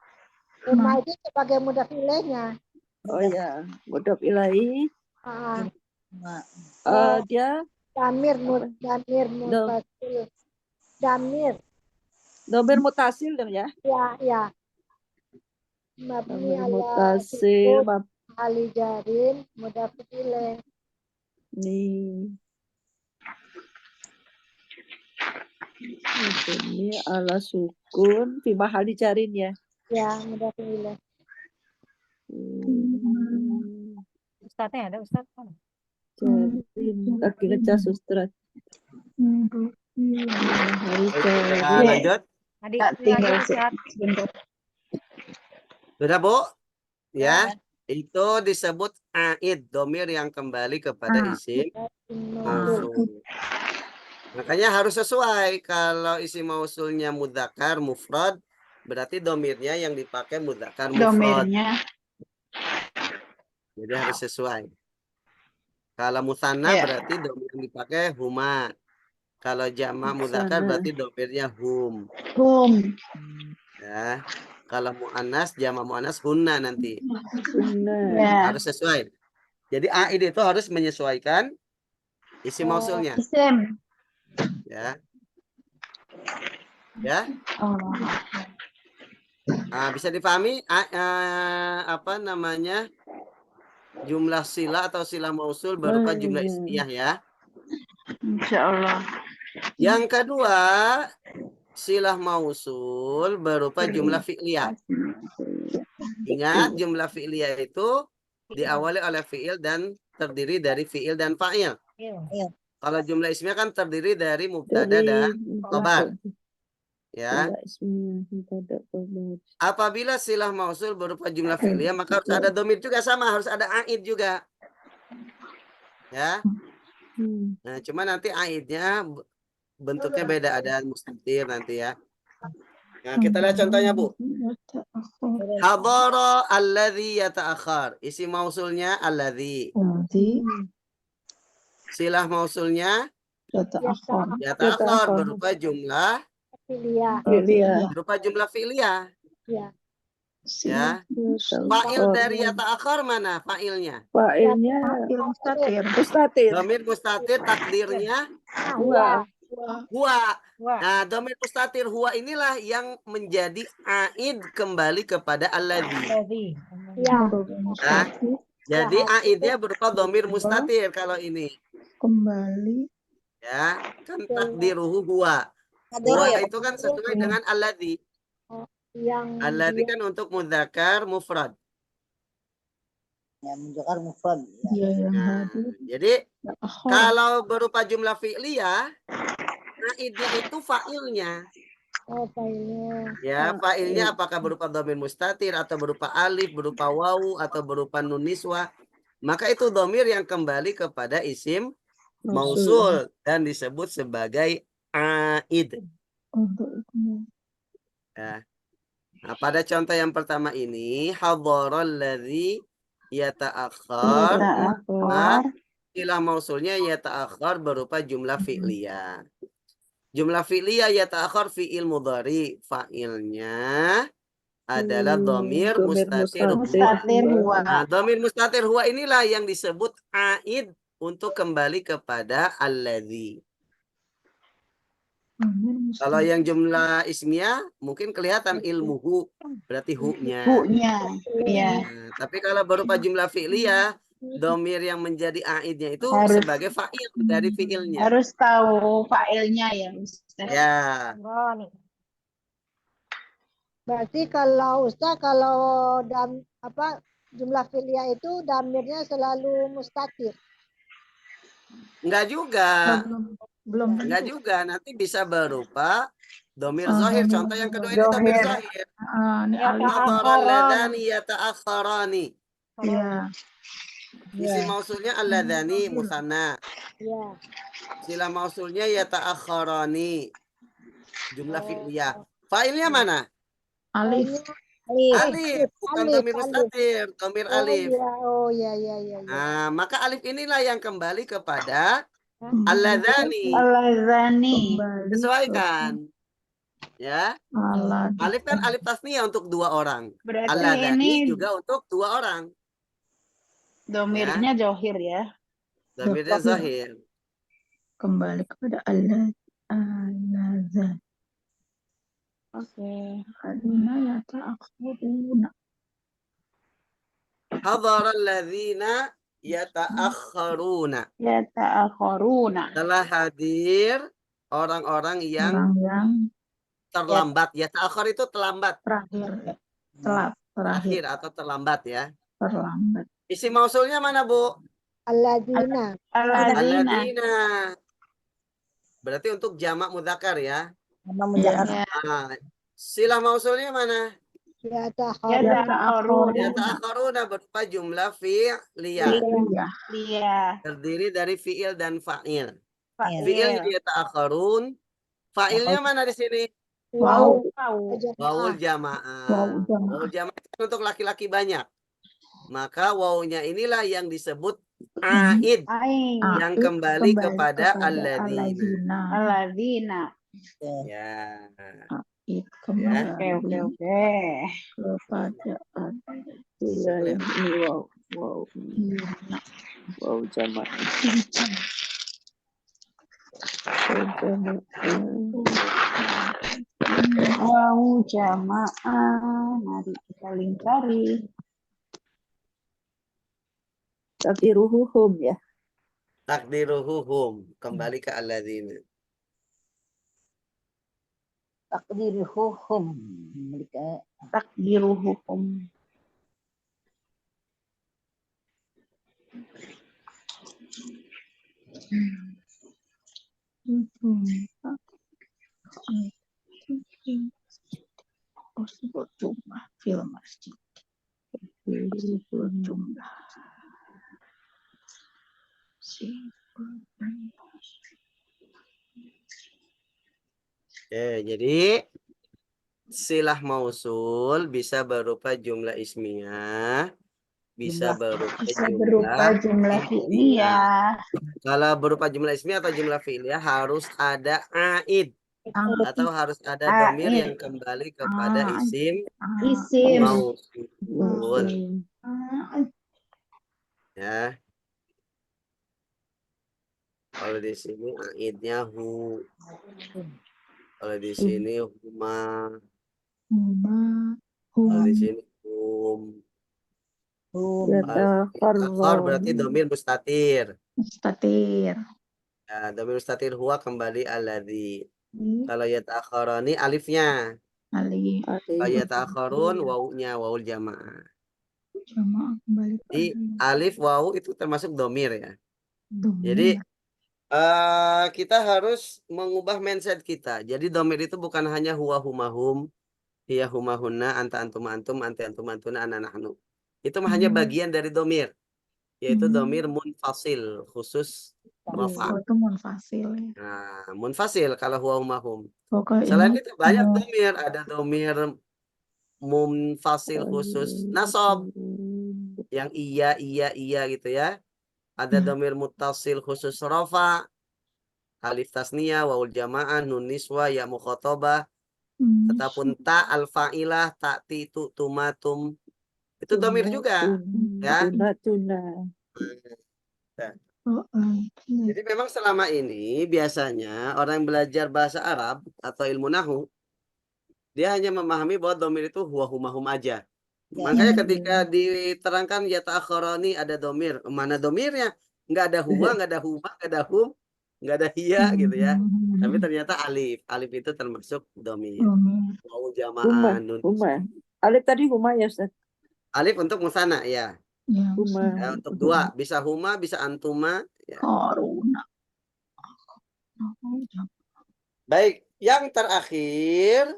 Rumah itu sebagai mudhaf ilaihnya. Oh ya, mudhaf ilaih. Ah, Dia damir mutasil. Damir. domir mutasil dong ya. Ya. Mabni Domir ala mutasil, ali jarin mudhaf ilaih. nih. Ini ala sukun fi mahal dicarin ya. Ya, mudhaf ilaih. Ustadznya ada Ustadz kan? Carin kaki ngecas sustrat. Harus Nah, lanjut. Adik Tak tinggal lagi Ustadz. sebentar. Sudah, Bu? Ya. Itu disebut aid, domir yang kembali kepada isim mausul. Makanya harus sesuai. Kalau isim mausulnya mudzakkar mufrad, berarti domirnya yang dipakai mudzakkar mufrad. Domirnya. Jadi harus sesuai. Kalau musanna Ya. berarti domir yang dipakai huma. Kalau jamak mudzakkar berarti domirnya hum. Ya. Kalau muannas jamak muannas hunna nanti. Ya. Harus sesuai. Jadi aid itu harus menyesuaikan isim mausulnya. Isim. Ya. Ya. Oh. Bisa dipahami apa namanya? Jumlah sila atau sila mausul berupa jumlah ismiyah ya. Insya Allah. Yang kedua, silah mausul berupa jumlah fi'liyah. Ingat, jumlah fi'liyah itu diawali oleh fi'il dan terdiri dari fi'il dan fa'il. Kalau jumlah ismiyah kan terdiri dari mubtada dan khabar. Ya. Apabila silah mausul berupa jumlah fi'liyah, maka harus ada domir juga sama, harus ada aid juga. Ya. Nah, cuma nanti aidnya bentuknya beda, ada mustatir nanti ya. Nah, kita lihat contohnya, Bu. Hadara alladzi yata'akhir. Isi mausulnya alladzi. Silah mausulnya yata'akhir berupa jumlah fi'liyah. Ya. Fa'il dari yata'akhir mana fa'ilnya? Fa'ilnya mustatir. Domir mustatir takdirnya Huwa. Nah, domir mustatir huwa inilah yang menjadi aid kembali kepada alladzi. Nah, jadi aidnya berupa domir mustatir kalau ini. Kembali. Ya, kan takdiruhu huwa. Huwa itu kan sesuai dengan alladzi. Alladzi kan untuk mudzakkar mufrad. Ya, mudzakkar mufrad. Nah, jadi kalau berupa jumlah fi'liyah, aidnya itu fa'ilnya. Oh, fa'ilnya. Ya, fa'ilnya apakah berupa dhamir mustatir atau berupa alif, berupa wawu atau berupa nun niswah. Maka itu dhamir yang kembali kepada isim mausul dan disebut sebagai aid. Ya. Nah, pada contoh yang pertama ini, hadharal ladzi yata'akhir. Istilah mausulnya yata'akhir berupa jumlah fi'liyah. Jumlah fi'liyah yata'akhir fi'il mudhari. Fa'ilnya adalah dhamir mustatir huwa. Nah, dhamir mustatir huwa inilah yang disebut aid untuk kembali kepada alladzi. Kalau yang jumlah ismiyah mungkin kelihatan ilmuhu, berarti hu-nya. Ya. Nah, tapi kalau berupa jumlah fi'liyah, domir yang menjadi aidnya itu sebagai fa'il dari fi'ilnya. Harus tahu fa'ilnya ya, Ustaz. Ya. Berarti kalau Ustaz jumlah fi'liyah itu damirnya selalu mustatir. Enggak juga. Belum. Enggak juga, nanti bisa berupa domir zahir. Contoh yang kedua ini domir zahir. Hadharalladzani yata'akhirani. Iya. Isim mausulnya alladzani musanna. Sila mausulnya yata'akhirani. Jumlah fi'liyah. Fa'ilnya mana? Alif. Alif. Alif, bukan Alif, domir alif. mustatir, domir Oh alif. ya, oh ya, ya, ya, ya. Nah, maka alif inilah yang kembali kepada alladzani. Al-Lazani. Kembali Sesuaikan. Ya, Al- alif kan alif tasniyah untuk 2 orang. Berarti Alladzani ini juga untuk 2 orang. domirnya johir ya. Domirnya zahir. kembali kepada Allah. Allah. Oke. Adina ya ta'akhiruna. Hadhara alladzina yata'akhkharuna. Ya ta'akhiruna. Telah hadir orang-orang yang Orang yang terlambat. Yata'akhkhar itu terlambat. terakhir ya. Telat, terakhir, Terakhir atau terlambat ya. terlambat. Isi mausulnya mana, Bu? Alladzina. Alladzina. Alladzina. Berarti untuk jamak mudzakkar ya. Nama mujakkar. Ya. Nah, silah mausulnya mana? Ya Ya ta'akhiruna. Yata'akhkharuna berupa jumlah fi'liyah. Iya. Iya. Terdiri dari fi'il dan fa'il. Fa'il. Fi'ilnya yata'akhkharun. Fa'ilnya mana di sini? Wow. Wawul Wawu jamaah. jamaah. Wawul jamaah itu untuk laki-laki banyak. Maka wawunya inilah yang disebut aid, Ain. yang kembali kepada alladzina. Alladzina. Ya. It kembali Oke. kepada Iya, yang ini wow. Alladzina. Wow, jamaah. Wow, jamaah. Mari kita lingkari. Takdiruhum ya. Takdiruhum. Kembali ke alladzina. Takdiruhum. Mereka Takdiruhum. Jumlah film masjid. Jumlah. Jadi silah mausul bisa berupa jumlah ismiyah, bisa berupa Jumlah fi'liyah. Kalau berupa jumlah ismiyah atau jumlah fi'liyah harus ada aid atau harus ada domir yang kembali kepada isim Isim. mausul. Ya. Kalau di sini aidnya hu. Kalau di sini huma. Kalau di sini hum. Akhar berarti domir mustatir. Mustatir. Ya, domir mustatir huwa kembali alladzi. Kalau yata'akhkharani alifnya. Alif. Kalau yata'akhkharun wawunya wawul jamaah. Jamaah kembali Jadi alif wawu itu termasuk domir ya. domir. Jadi kita harus mengubah mindset kita. Jadi domir itu bukan hanya huwa humahum, hiya humahunna, anta antuma antum, anti antum antuna, ana nahnu. Itu hanya bagian dari domir, yaitu domir munfasil khusus rafa. itu munfasil ya. Nah, munfasil kalau huwa humahum. Pokoknya Selain itu banyak domir, ada domir munfasil khusus nasab, yang iya gitu ya. Ada domir muttasil khusus rafa, alif tasniyah, wawul jamaah, nun niswa, ya mukhatabah, tetapun ta al-fa'ilah, ta'ti tu tumatum. Itu domir juga, ya. Jadi memang selama ini biasanya orang yang belajar bahasa Arab atau ilmu nahu, dia hanya memahami bahwa domir itu huwa humahum aja. Makanya ketika diterangkan ya ta'akhirani ada domir, mana domirnya? Nggak ada huwa, nggak ada huma, nggak ada hum, nggak ada hiya gitu ya. Tapi ternyata alif itu termasuk domir. Wawu jamaah nun. Alif tadi huma ya Ustaz. Alif untuk musana ya. Huma. Ya, untuk dua, bisa huma, bisa antuma. Ya. Baik, yang terakhir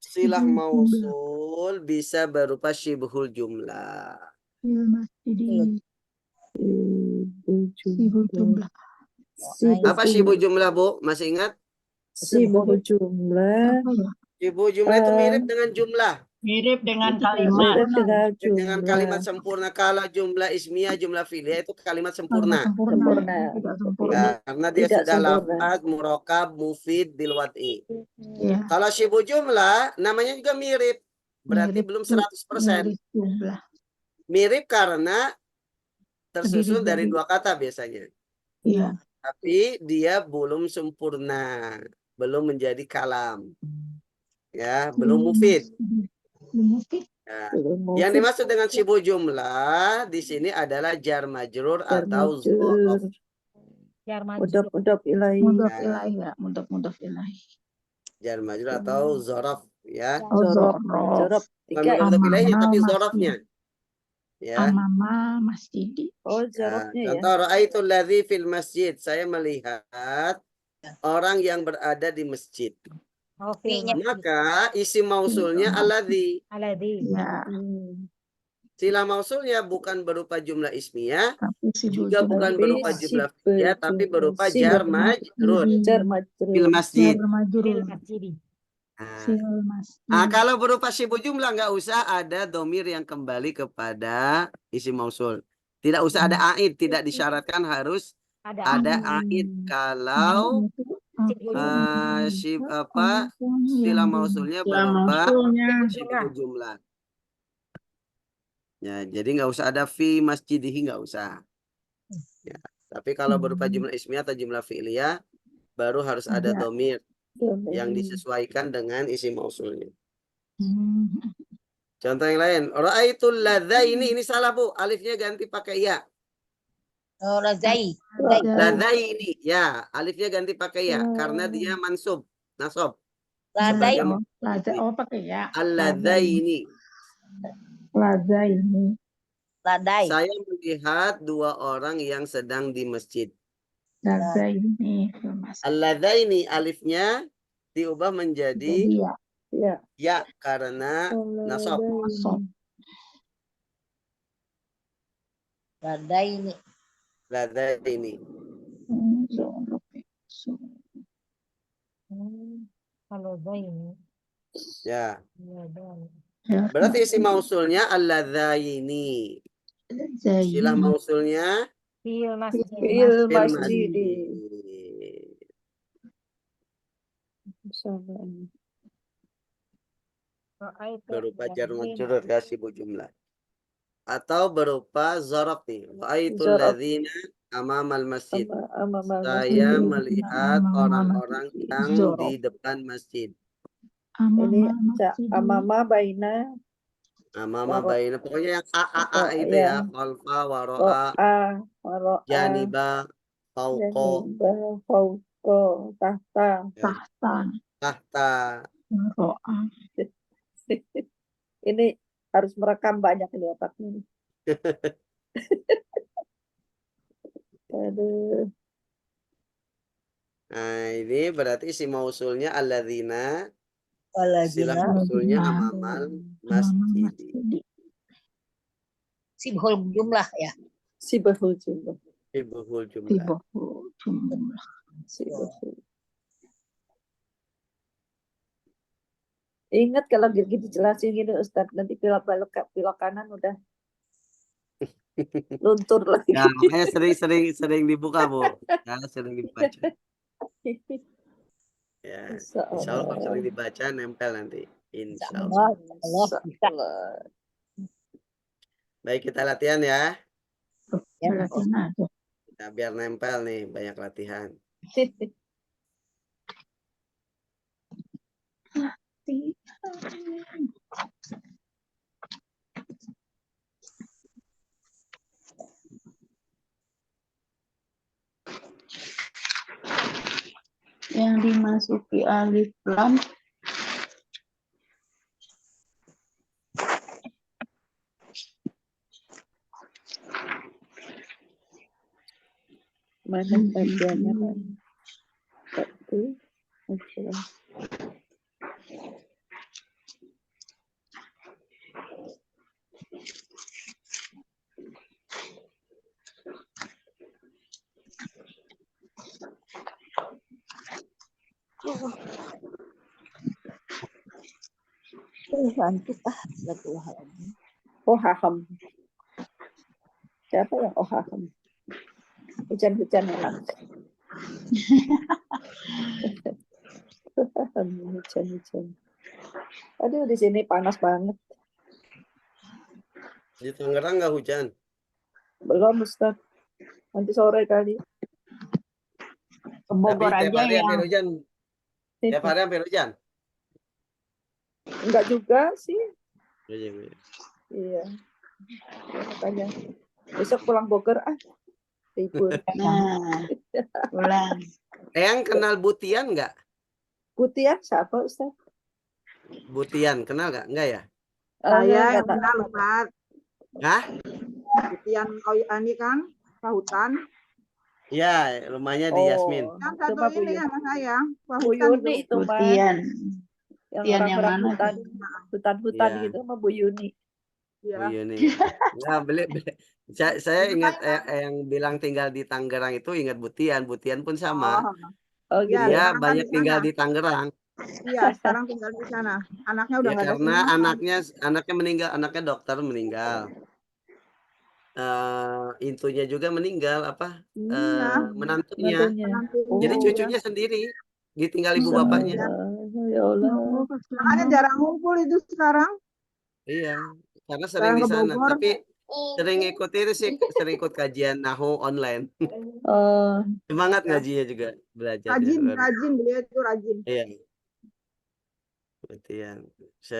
silah mausul bisa berupa syibhul jumlah. Sibul jumlah. Apa syibhul jumlah, Bu? Masih ingat? Sibuk jumlah. Apa ya? Sibuk jumlah itu mirip Eh, dengan jumlah. Mirip dengan mirip kalimat. dengan Dengan kalimat jumlah sempurna. Kalau jumlah ismiyah, jumlah fi'liyah itu kalimat Kalimat sempurna. sempurna. sempurna. Tidak Tapi sempurna. ini Karena dia tidak sudah sempurna. lafaz, murokab, mufid, bil wad'i. Ya, Kalau syibu jumlah, namanya juga mirip. Berarti mirip belum 100%. mirip jumlah. Mirip karena Terdiri tersusun dari dari dua kata biasanya. ya. Tapi dia belum sempurna. Belum menjadi kalam. Ya, belum mufid. Belum mufid. Ya. Belum Yang mufid, dimaksud dengan syibu jumlah di sini adalah jar majrur jar atau zorof. majrur, Jar mudhaf ilaih, Mudhaf Ya. ilaih ya, mudhaf ilaih. Jar majrur atau zorof. Ya. Oh, zorof, zorof. zorof. Bukan Tiga. mudhaf ilaihnya, Amama tapi masjid. zorofnya. Ya. Amama masjidi. Oh, Ya, zorofnya ya. contoh ra'aitul ladzi fil masjid. Saya melihat orang yang berada di masjid. Oh, fi'il Maka isim mausulnya alladzi. alladzi. Ya, Sila mausulnya bukan berupa jumlah ismiyah, tapi sibuk juga jumlah. bukan Tapi berupa jumlah fi'liyah, tapi berupa jar majrur jar fil majrur. masjid. Fil Majrur. masjid. Nah, Fil masjid. kalau berupa syibu jumlah nggak usah ada domir yang kembali kepada isim mausul. Tidak usah ada aid, tidak disyaratkan harus ada aid kalau sila mausulnya berupa syibu jumlah. Ya, jadi nggak usah ada fi masjidihi, nggak usah. Ya, tapi kalau berupa jumlah ismiyah atau jumlah fi'liyah baru harus ada domir yang disesuaikan dengan isim mausulnya. Contoh yang lain, ra'aitul ladzaini, ini salah Bu, alifnya ganti pakai ya. Oh, lazai. Ladzaini, ya, alifnya ganti pakai ya karena dia mansub, nasab. Ladai. Lazai. Oh, pakai ya. Al-ladzaini. Lazai ini. Ladai. Saya melihat dua orang yang sedang di masjid. Lazai ini. Al-ladzaini, alifnya diubah menjadi Jadi ya. ya karena nasab. Masuk. Ladai ini. Ladzaini. Kalau zaini. Ya. Ya. Berarti isim mausulnya al-ladzaini. Istilah mausulnya Fil masjid. Fil fil masjid. masjid. Berupa jar majrur ya sibuk jumlah. Atau berupa zaraf nih. Ra'aitul Zaraf. ladzina amamal masjid. Amamal Saya masjid. melihat orang-orang yang di depan masjid. Ini amama baina Amama Waro- baina, pokoknya yang a itu ya. ya. Khalfa, waro'a, waro'a, janiba, fauqa, janibah, fauqa, tahta. tahta. Ro'a. Ini harus merekam banyak ini otaknya. Aduh. Nah, ini berarti isim mausulnya alladzina. Istilah Alladzina. mausulnya amamal masjid. Sibhul jumlah ya. Sibahul jumlah. Sibhul jumlah. Sibahul. Ingat kalau gitu jelasin gini Ustadz, nanti pilok kanan udah luntur lagi. Ya, makanya sering dibuka, Bu. Ya, sering dibaca. Ya, insya Allah kalau sering dibaca nempel nanti. Insya Allah. Baik, kita latihan ya. Nah, biar nempel nih, banyak latihan. Yang dimasuki alif lam Mana bagiannya kan? Satu. Oke. Ngantuk Ohaham. Siapa yang ohaham? Hujan-hujan enak. Hujan-hujan. Aduh, di sini panas banget. Di Tangerang nggak hujan? Belum, Ustaz. Nanti sore kali. Ke Bogor Tapi tiap aja hari yang hampir hujan. Tiap hari hampir hujan. Enggak juga sih. Iya. Iya. Makanya besok pulang Bogor libur. nah pulang. Eyang kenal Butian nggak? Putih siapa Ustaz? Butian kenal nggak? Enggak ya? Saya nggak yang tahu. kenal Ustaz. Hah? Yang kau ini kan Pahutan. Iya, rumahnya di Yasmin. Yang itu satu mah Bu ini Yuni. sama saya. Bu Pahutan Yuni itu mah Putian. yang Putian yang orang-orang mana hutan, hutan-hutan Iya. gitu mah Bu Yuni. Bu Ya. Yuni. Nah, saya ingat yang bilang tinggal di Tangerang itu ingat Butian. Butian pun sama. Oh Iya, gitu. Dia sekarang kan banyak di tinggal sana. di Tangerang. Iya, sekarang tinggal di sana. Anaknya udah Ya nggak ada karena semua. anaknya meninggal, anaknya dokter meninggal. Intunya juga meninggal Nah, menantunya. Menantunya. Jadi iya. cucunya sendiri ditinggal ibu bapaknya. Ya Allah. Makanya jarang ngumpul itu sekarang. Iya, karena sering Sekarang di ke sana. Bogor. Tapi sering ikut itu sih, sering ikut kajian Nahu online. Oh, Semangat Ya. ngajinya juga belajarnya. Rajin, luar biasa. rajin dia itu rajin. Iya. Berarti yang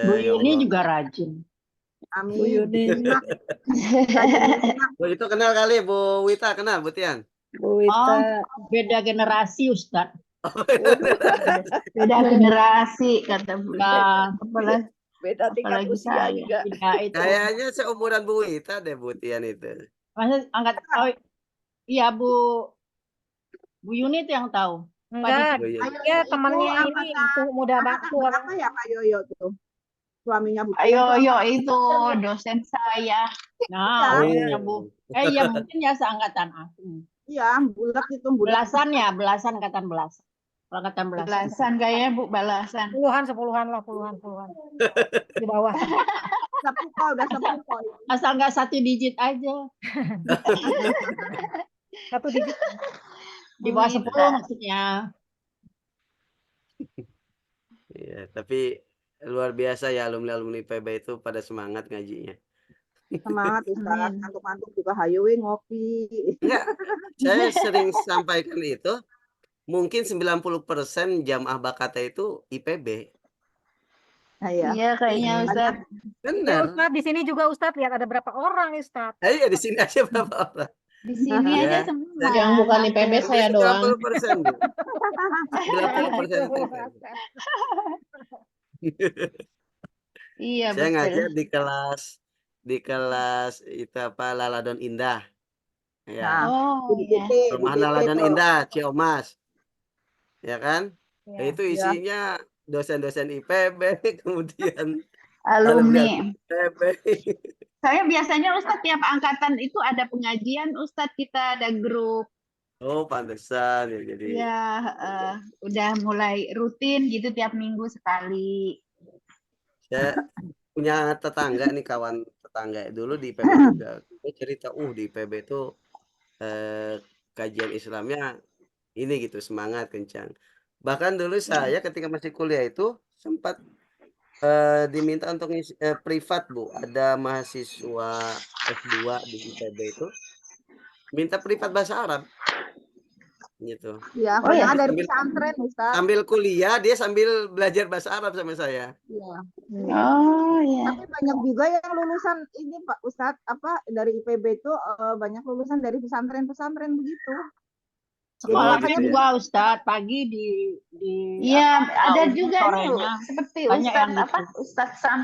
Bu ya Yuni Allah. juga rajin. Amin. Bu Yuni. Nyimak. Rajin nyimak. Bu itu kenal kali Bu Wita, kenal Bu Tian? Bu Wita. Beda generasi Ustaz. Beda generasi kata Bu. Nah, Apalagi Beda tingkat apalagi usia saya. juga. beda itu. Kayaknya seumuran Bu Wita deh Bu Tian itu. Masa angkat iya Bu Yuni itu yang tahu. Enggak, Oh, iya. dia temannya Itu ini itu muda baktu Berapa ya Pak Yoyo tuh? Suaminya Bu Tian. Ayo itu dosen saya. Nah, Oh. ya Bu. Iya mungkin ya seangkatan aku. Iya, bulat itu bulat. Belasan angkatan belasan. Angkatan belasan. Belasan kayaknya Bu, belasan. puluhan lah. Di bawah. Udah sepupu. Asal nggak satu digit aja. Satu digit. Di bawah 10 maksudnya. Iya, tapi luar biasa ya alumni PB itu pada semangat ngajinya. Semangat Ustaz, ngantuk-ngantuk juga hayu ngopi. Enggak, saya sering sampaikan itu, mungkin 90% jamaah bakata itu IPB. Iya kayaknya Ustaz. Benar. Ustaz, di sini juga Ustaz lihat ada berapa orang Ustaz. Iya, di sini aja berapa orang. Di sini Ya. aja semua. Yang bukan IPB saya doang. 90%, Bu. 90% IPB. Iya Saya betul. ngajar di kelas itu Laladon Indah. Ya. Oh iya. Rumah Laladon Indah, Ciomas. Ya kan? Ya. Itu isinya dosen-dosen IPB, kemudian Alumni. IPB. Saya biasanya Ustadz tiap angkatan itu ada pengajian Ustadz, kita ada grup. Oh, pantesan ya jadi. Ya udah mulai rutin gitu tiap minggu sekali. Saya punya tetangga nih, kawan tetangga dulu di IPB juga. Dia cerita, di IPB itu kajian Islamnya ini gitu, semangat kencang. Bahkan dulu saya ketika masih kuliah itu sempat diminta untuk privat, Bu. Ada mahasiswa S2 di IPB itu minta privat bahasa Arab. Gitu. Iya, Oh, ya. banyak dari pesantren Ustaz. Sambil kuliah dia sambil belajar bahasa Arab sama saya. Iya. Oh iya. Tapi banyak juga yang lulusan ini Pak Ustaz, dari IPB itu banyak lulusan dari pesantren-pesantren begitu. Sekolah gitu ya. juga Ustadz pagi di Iya, ada tahun juga nih sorenya. seperti Banyak yang Ustadz gitu. Ustadz Sam.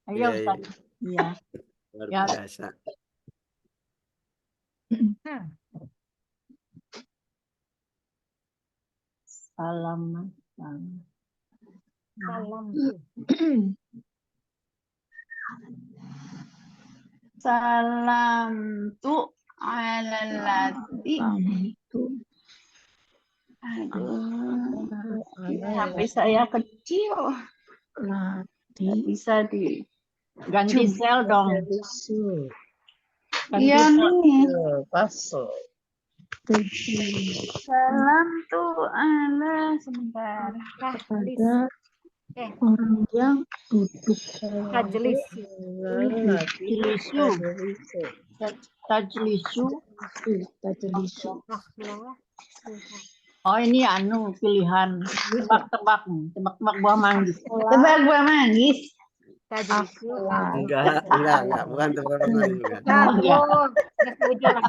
Ayo Iya, Ustadz. Iya. Luar Ya. biasa. Salam. Salam tu ala lati Sampai saya kecil. Nggak bisa diganti sel dong. Ganti Iya sel. nih. Paso. Salam tuh Allah sebentar. Orang yang duduk. Tajlisu. Tajlisu. Tajlisu. Akhlak. Oh ini anu pilihan tebak-tebak buah manggis. Tebak buah manggis. Tajlisu. Enggak, bukan tebak lagi enggak. Nah, iya. nggak setuju lah.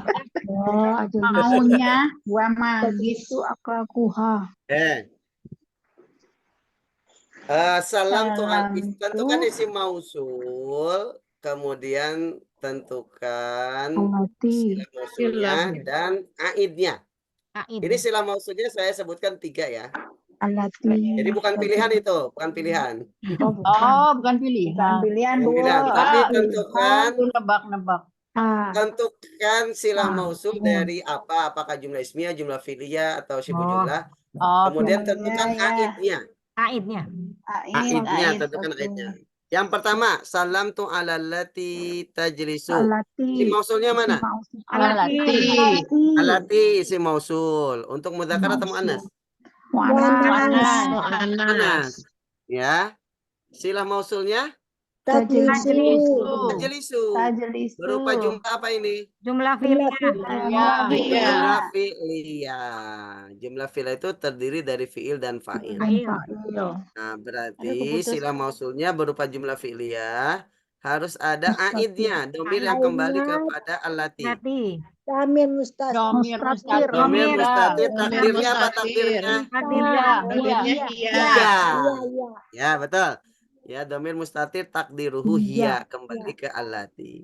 Maunya buah manggis. Akakuha. Salam tuh Salam tentukan tuh. isim mausul, kemudian tentukan Alati. sila mausulnya Silahnya. dan aidnya. Aid. Ini sila mausulnya saya sebutkan 3 ya. Alati. Jadi bukan pilihan itu, bukan pilihan. Oh bukan pilihan. Pilihan Bukan pilihan, Bu. tapi Ah, tentukan itu nebak-nebak. tentukan sila mausul dari apa? Apakah jumlah ismiyah, jumlah fi'liyah atau syibu Oh. jumlah? Oh, Kemudian iya, tentukan iya. aidnya. Aidnya. Aidnya, Aid, tentukan oke. aidnya. Yang pertama, salam tu ala lati tajlisu. Alati. Isim mausulnya mana? Alati. Alati isim mausul. Untuk mudzakkar atau muannas? Muannas. Muannas. Ya. Sila mausulnya Tajlisu. tajlisu. Berupa jumlah apa ini? Jumlah fi'liyah. Iya. Jumlah fi'liyah. Jumlah fi'liyah itu terdiri dari fi'il dan fa'il. Nah, berarti sila mausulnya berupa jumlah fi'liyah harus ada aidnya, domir yang kembali kepada allati. Nati. Domir mustatir. Domir mustatir, Domir takdirnya apa mustatir. takdirnya? Takdirnya. Takdirnya Iya. Ya, betul. Ya, domir mustatir takdiruhu hiya, kembali ke allati.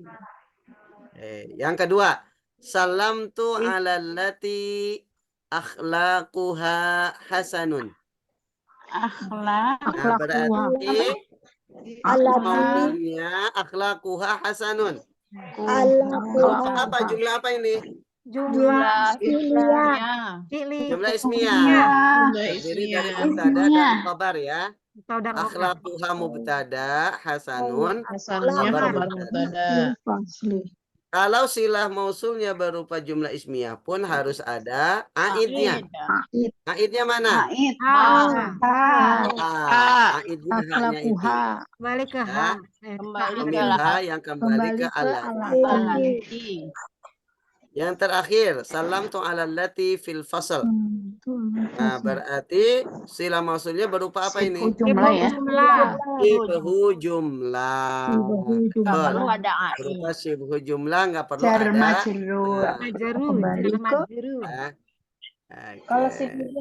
Yang kedua, salam tu ala allati akhlaquha hasanun. Akhlak. Nah, berarti mausulnya akhlaquha hasanun. Untuk apa? Jumlah apa ini? Jumlah Ismiyah. fi'li. Jumlah ismiyah. Jumlah Terdiri dari ismiyah. mubtada dan khabar ya. Saudara. Akhlaquha mubtada hasanun. Asalnya Khabar kabar mubtada. mubtada. Kalau silah mausulnya berupa jumlah ismiyah pun harus ada aidnya. Aidnya mana? Aid. Aidnya hanya itu. Kembali ke Ya. ha. Kembali ke Domir ha yang kembali ke allati. Alati. Yang terakhir, salam tu ala allati fil fasl. Nah, berarti sila mausulnya berupa apa ini? Jumlah ya. Syibhu jumlah. Nggak perlu Betul. ada aid. Berupa syibhu jumlah nggak perlu Jar ada. majrur. Nah, Majrur. Kembali Jar ke- majrur. ya. Kalau Oke. itu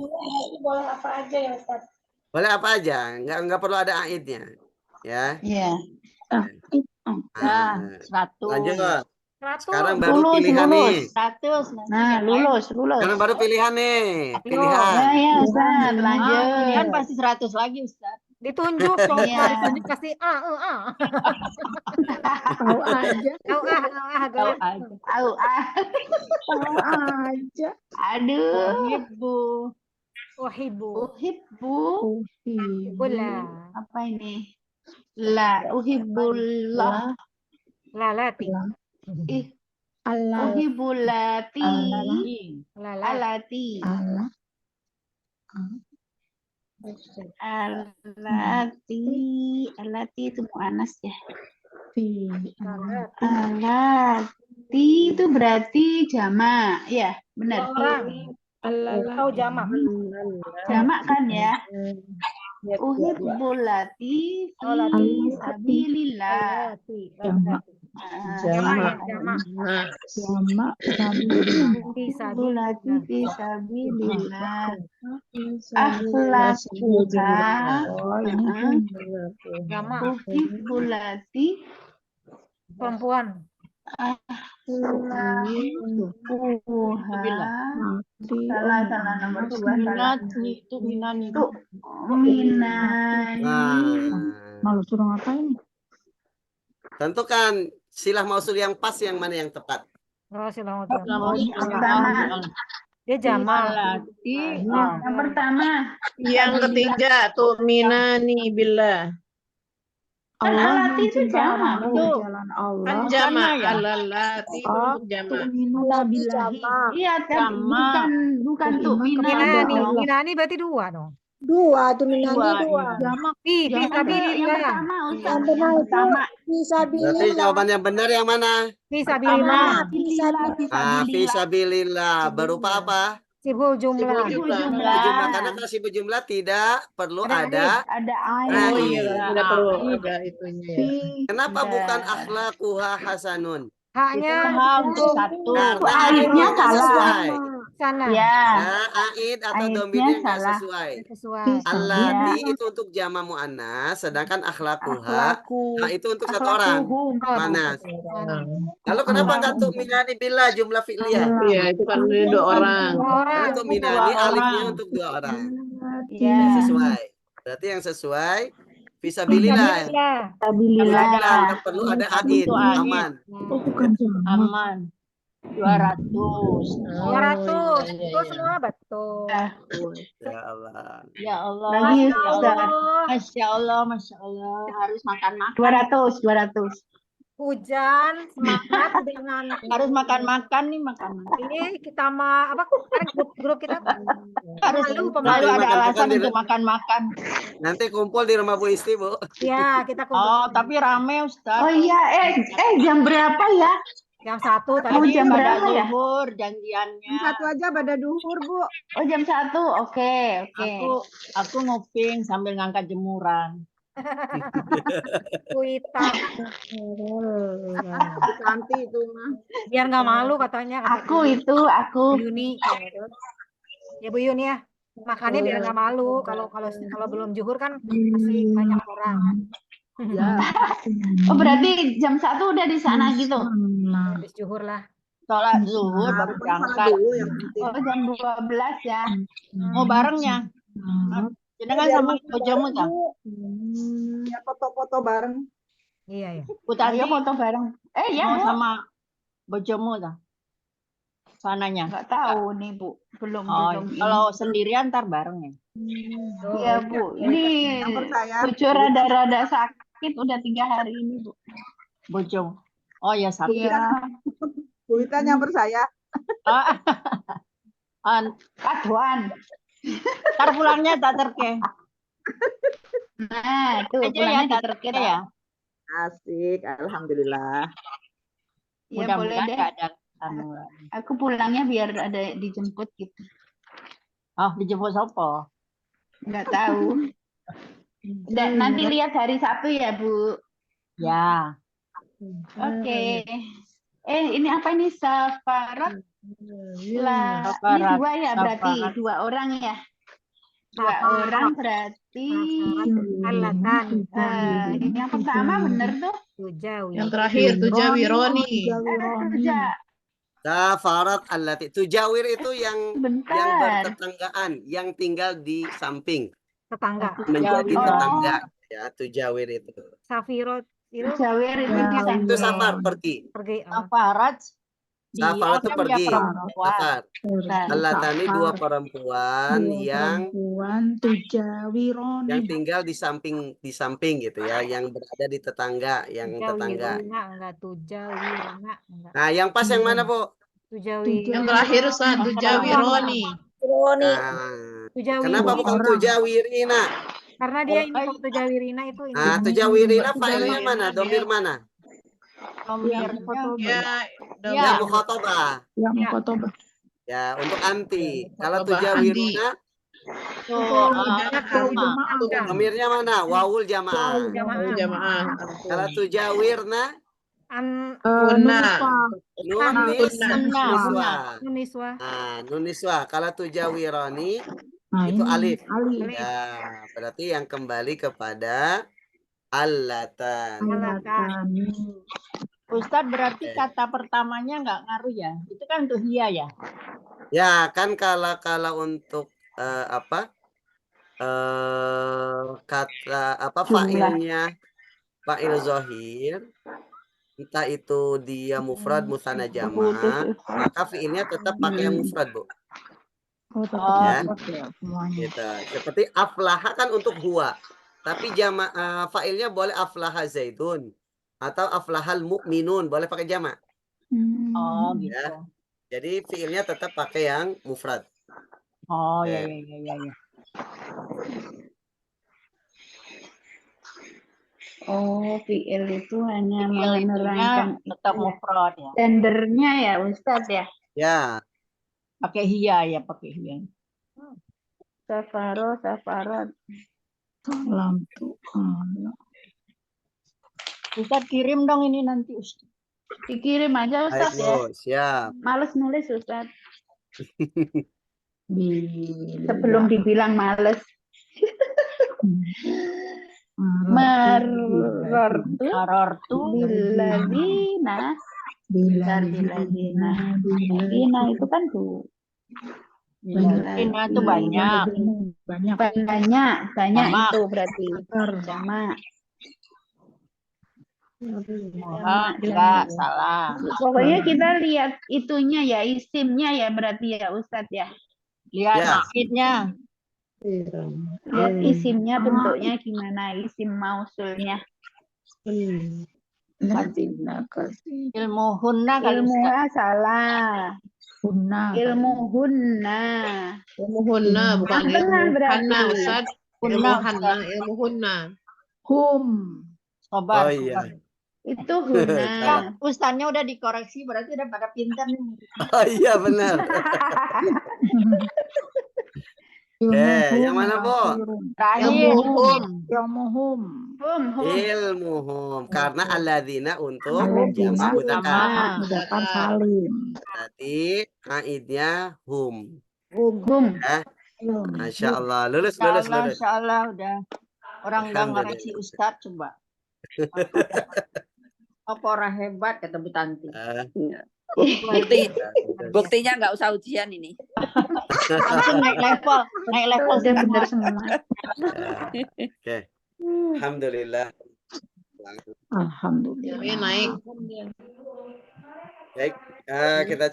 boleh apa aja ya Ustaz? Boleh apa aja, nggak perlu ada aidnya. Ya. Iya. Nah, Nah, 100. lanjut. 100. Sekarang baru pilihan nih. 100. Nah, lulus. Sekarang baru pilihan nih. Ya, Pilihan. ya, Ustaz. Lanjut. Lanjut. Kan pasti 100 lagi, Ustaz. Ditunjuk dong. Iya. Ditunjuk kasih Tahu aja. Tahu Tahu aja. Tahu Tahu aja. Aduh. Uhibbu. Uhibbu. Bola. Apa ini? La uhibbullah. Lalati. Ih, Allah. uhibbulati. Lalati. Alati. Allah. Alati itu muannas ya. Lalati. Alati itu berarti jamak, ya, benar. Orang. Tahu jamak. Jamak kan ya. Uhibbulati fi sabilillah. Lalati. Jamak. Jamak. Jamak. Nah, Jamak. Bisa. Uhibbulati fi sabilillah. Akhlaquha. Oh, ini Jamak. Uhibbulati Perempuan. akhlaquha. Salah nomor 2 salah. Itu minani. Tuh, minani. Nah, malu suruh ngapain? tentukan silah mausul yang pas yang mana yang tepat. Oh, silakan. Sama. Dia jamak. Alati. Yang pertama. Yang ketiga tu'minani billah. Kan alati itu jamak. Tuh. Kan jamak alallati itu untuk jamak. Iya, Jamak. bukan tu'minani. Minani berarti dua dong. Dua, tuh minani Dua, dua. Fi Yang sabilillah. pertama, Ustaz. Yang benar Yang itu pertama. Berarti jawaban yang benar yang mana? Fi sabilillah. Fisabilillah. Berupa apa? Sibul jumlah. Sibul Sibuk jumlah. Karena kalau sibuk jumlah tidak perlu ada Ada Oh air. iya, tidak perlu ada itunya ya. Kenapa bukan akhlaquha hasanun? Haknya Satu. Karena Aidnya nggak salah. sesuai. sana. Ya. Ya, aid atau Aidnya domirnya nggak salah. sesuai. Sesuai. Allati itu untuk jama muannas, sedangkan akhlaquha itu untuk satu orang. Mana? Lalu kenapa nggak tuh minani bila jumlah fi'liyah? Iya, itu kan dua orang. Karena tuh minani alifnya untuk dua orang. Ya. Yang sesuai. Berarti yang sesuai fisabilillah. Fisabilillah. Nggak perlu ada aid, aman. Aman. 200. 200. Itu semua betul. Ya Allah. Ya Allah. Lagi, Ya Allah. Ustaz. Masya Allah, Masya Allah. Harus makan-makan. 200. Hujan semangat dengan Harus makan-makan nih, makan-makan. ini kita apa kan grup kita Harus Pemalu, selalu ada makan-makan alasan di- untuk makan-makan. Nanti kumpul di rumah Bu Isti, Bu. ya kita kumpul Oh, tapi rame Ustaz. Oh iya, jam berapa ya? jam 1 tadi. Oh, jam pada berapa ya? zuhur janjiannya. Jam 1 aja pada duhur, Bu. Oh, jam 1. Oke. Aku nguping sambil ngangkat jemuran. Kuita Nanti itu mah. biar nggak malu katanya kata Bu Yuni. Ya Bu Yuni ya. Makannya biar nggak malu kalau belum zuhur kan masih banyak orang. Ya. Oh, berarti jam 1 udah di sana gitu. Habis zuhur lah. Sholat zuhur baru berangkat. Dulu yang penting. Oh, jam 12 ya. Mau barengnya. Jangan sama bojomu tak? Ya foto-foto bareng. Iya ya. Tadi Ayo foto bareng. Ya, mau Bu. sama bojomu tak? Sananya. Nggak tahu nih, Bu. Belum. Kalau sendirian ntar bareng ya. Iya, Bu. Ini Yang percaya. Cucu rada-rada sakit udah 3 hari ini, Bu. Bojong. Oh ya sakit. Iya. Bu Ita nyamper saya. Aduan. Ntar pulangnya tak terke. Nah, tuh Aja ya, pulangnya tak diterke terke ya. Asik, alhamdulillah. Ya boleh Mudah-mudahan deh. nggak ada anu. Aku pulangnya biar ada dijemput gitu. Oh, dijemput sopo? Nggak tahu. Dan nanti lihat hari Sabtu ya, Bu. Ya. Oke. Ini apa ini? Safarat? Lah, ini Safarat, 2 ya berarti. safarat. 2 orang ya. 2 orang berarti. Alatan Yang pertama bener tuh. tujawi. Yang terakhir tujawironi. Kerja. Safarat allati. Tujawir itu yang Bentar. bertetanggaan, yang tinggal di samping, Tetangga. menjadi Oh. tetangga. Ya, tujawir itu. Safirot itu Jawir itu Itu safar pergi. pergi. Safarat. Safar itu Dia pergi. perempuan. Safar. Allatani 2 perempuan yang tinggal di samping gitu ya, yang berada di tetangga, yang tetangga. Enggak tujawirna enggak. Nah, yang pas yang mana, Bu? Tujawi. Yang terakhir Ustaz tujawironi. Nah, Tujawi. kenapa bukan tujawirina? Karena dia ini kok tujawirina itu ini. Nah, tujawirina failnya mana? Domir mana? Ya, Ya, mukhatabah. Ya. Ya, untuk anti. Kalau Mukhatabah tujawirina, Jamaah. domirnya mana? Wawul jamaah. jamaah. Kalau tujawirna, Kunna. niswa. Nuniswa. Nah, nuniswa. Kalau tujawironi, itu alif. Ya, berarti yang kembali kepada allatan. Alatan. Ustadz berarti kata pertamanya nggak ngaruh ya? Itu kan untuk hia ya? Ya, kan kalau untuk kata failnya fa'il zahir, entah itu dia mufrad musanna jama', maka fiilnya tetap pakai yang mufrad, Bu. Oh, tetap Ya. mufrad ya semuanya. Gitu. Seperti aflaha kan untuk huwa. Tapi fa'ilnya boleh aflaha zaidun atau aflahal mu'minun, boleh pakai jamak. Oh, Ya. gitu. Jadi fiilnya tetap pakai yang mufrad. Oh, ya, Oke. ya. Oh, fiil itu hanya Fiil itunya menerangkan tetap itu ya. mufrad ya. Gendernya ya Ustadz ya. Ya. Pakai hiya ya, pakai hiya. Safaro, safarat. Lam tuh. Ustadz kirim dong ini nanti Ustadz. Dikirim aja Baik, Ustadz ya. Bu. Siap. Males nulis Ustadz. Bila. Sebelum dibilang males. Marortu Marortu biladzina. Biladzina itu kan tuh. Biladzina itu banyak. Banyak Jamak. itu berarti. Jamak. Enggak salah. Pokoknya kita lihat itunya ya, isimnya ya berarti ya Ustadz ya. Lihat Ya. naidnya. Lihat isimnya bentuknya gimana, isim mausulnya. Ilmu hunna kali Ustadz. Ilmuha salah. Hunna. Ilmu hunna. Ilmu hunna bukan Yang tengah ilmu berarti. hanna Ustaz. Ilmu Hunna, hanna, ilmu hunna. Hum. Sobar. Oh iya. Itu hunna. Salah. Ustadznya udah dikoreksi berarti udah pada pintar nih. Oh iya benar. Yang mana, Bu? Terakhir. Ilmuhum. Ilmuhum. Hum. Ilmuhum. Karena alladzina untuk Alladzina jamak mudzakkar. mudzakkar salim. Berarti aidnya hum. Hum. Ya. Masya Allah. Lulus. Insya Allah udah. Orang nggak Alhamdulillah. ngoreksi Ustadz coba. Apa orang hebat kata Bu Tanti. Buktinya nggak usah ujian ini. Langsung naik level Udah benar semua. semua. Oke. Alhamdulillah. Alhamdulillah. Ini naik. Baik, kita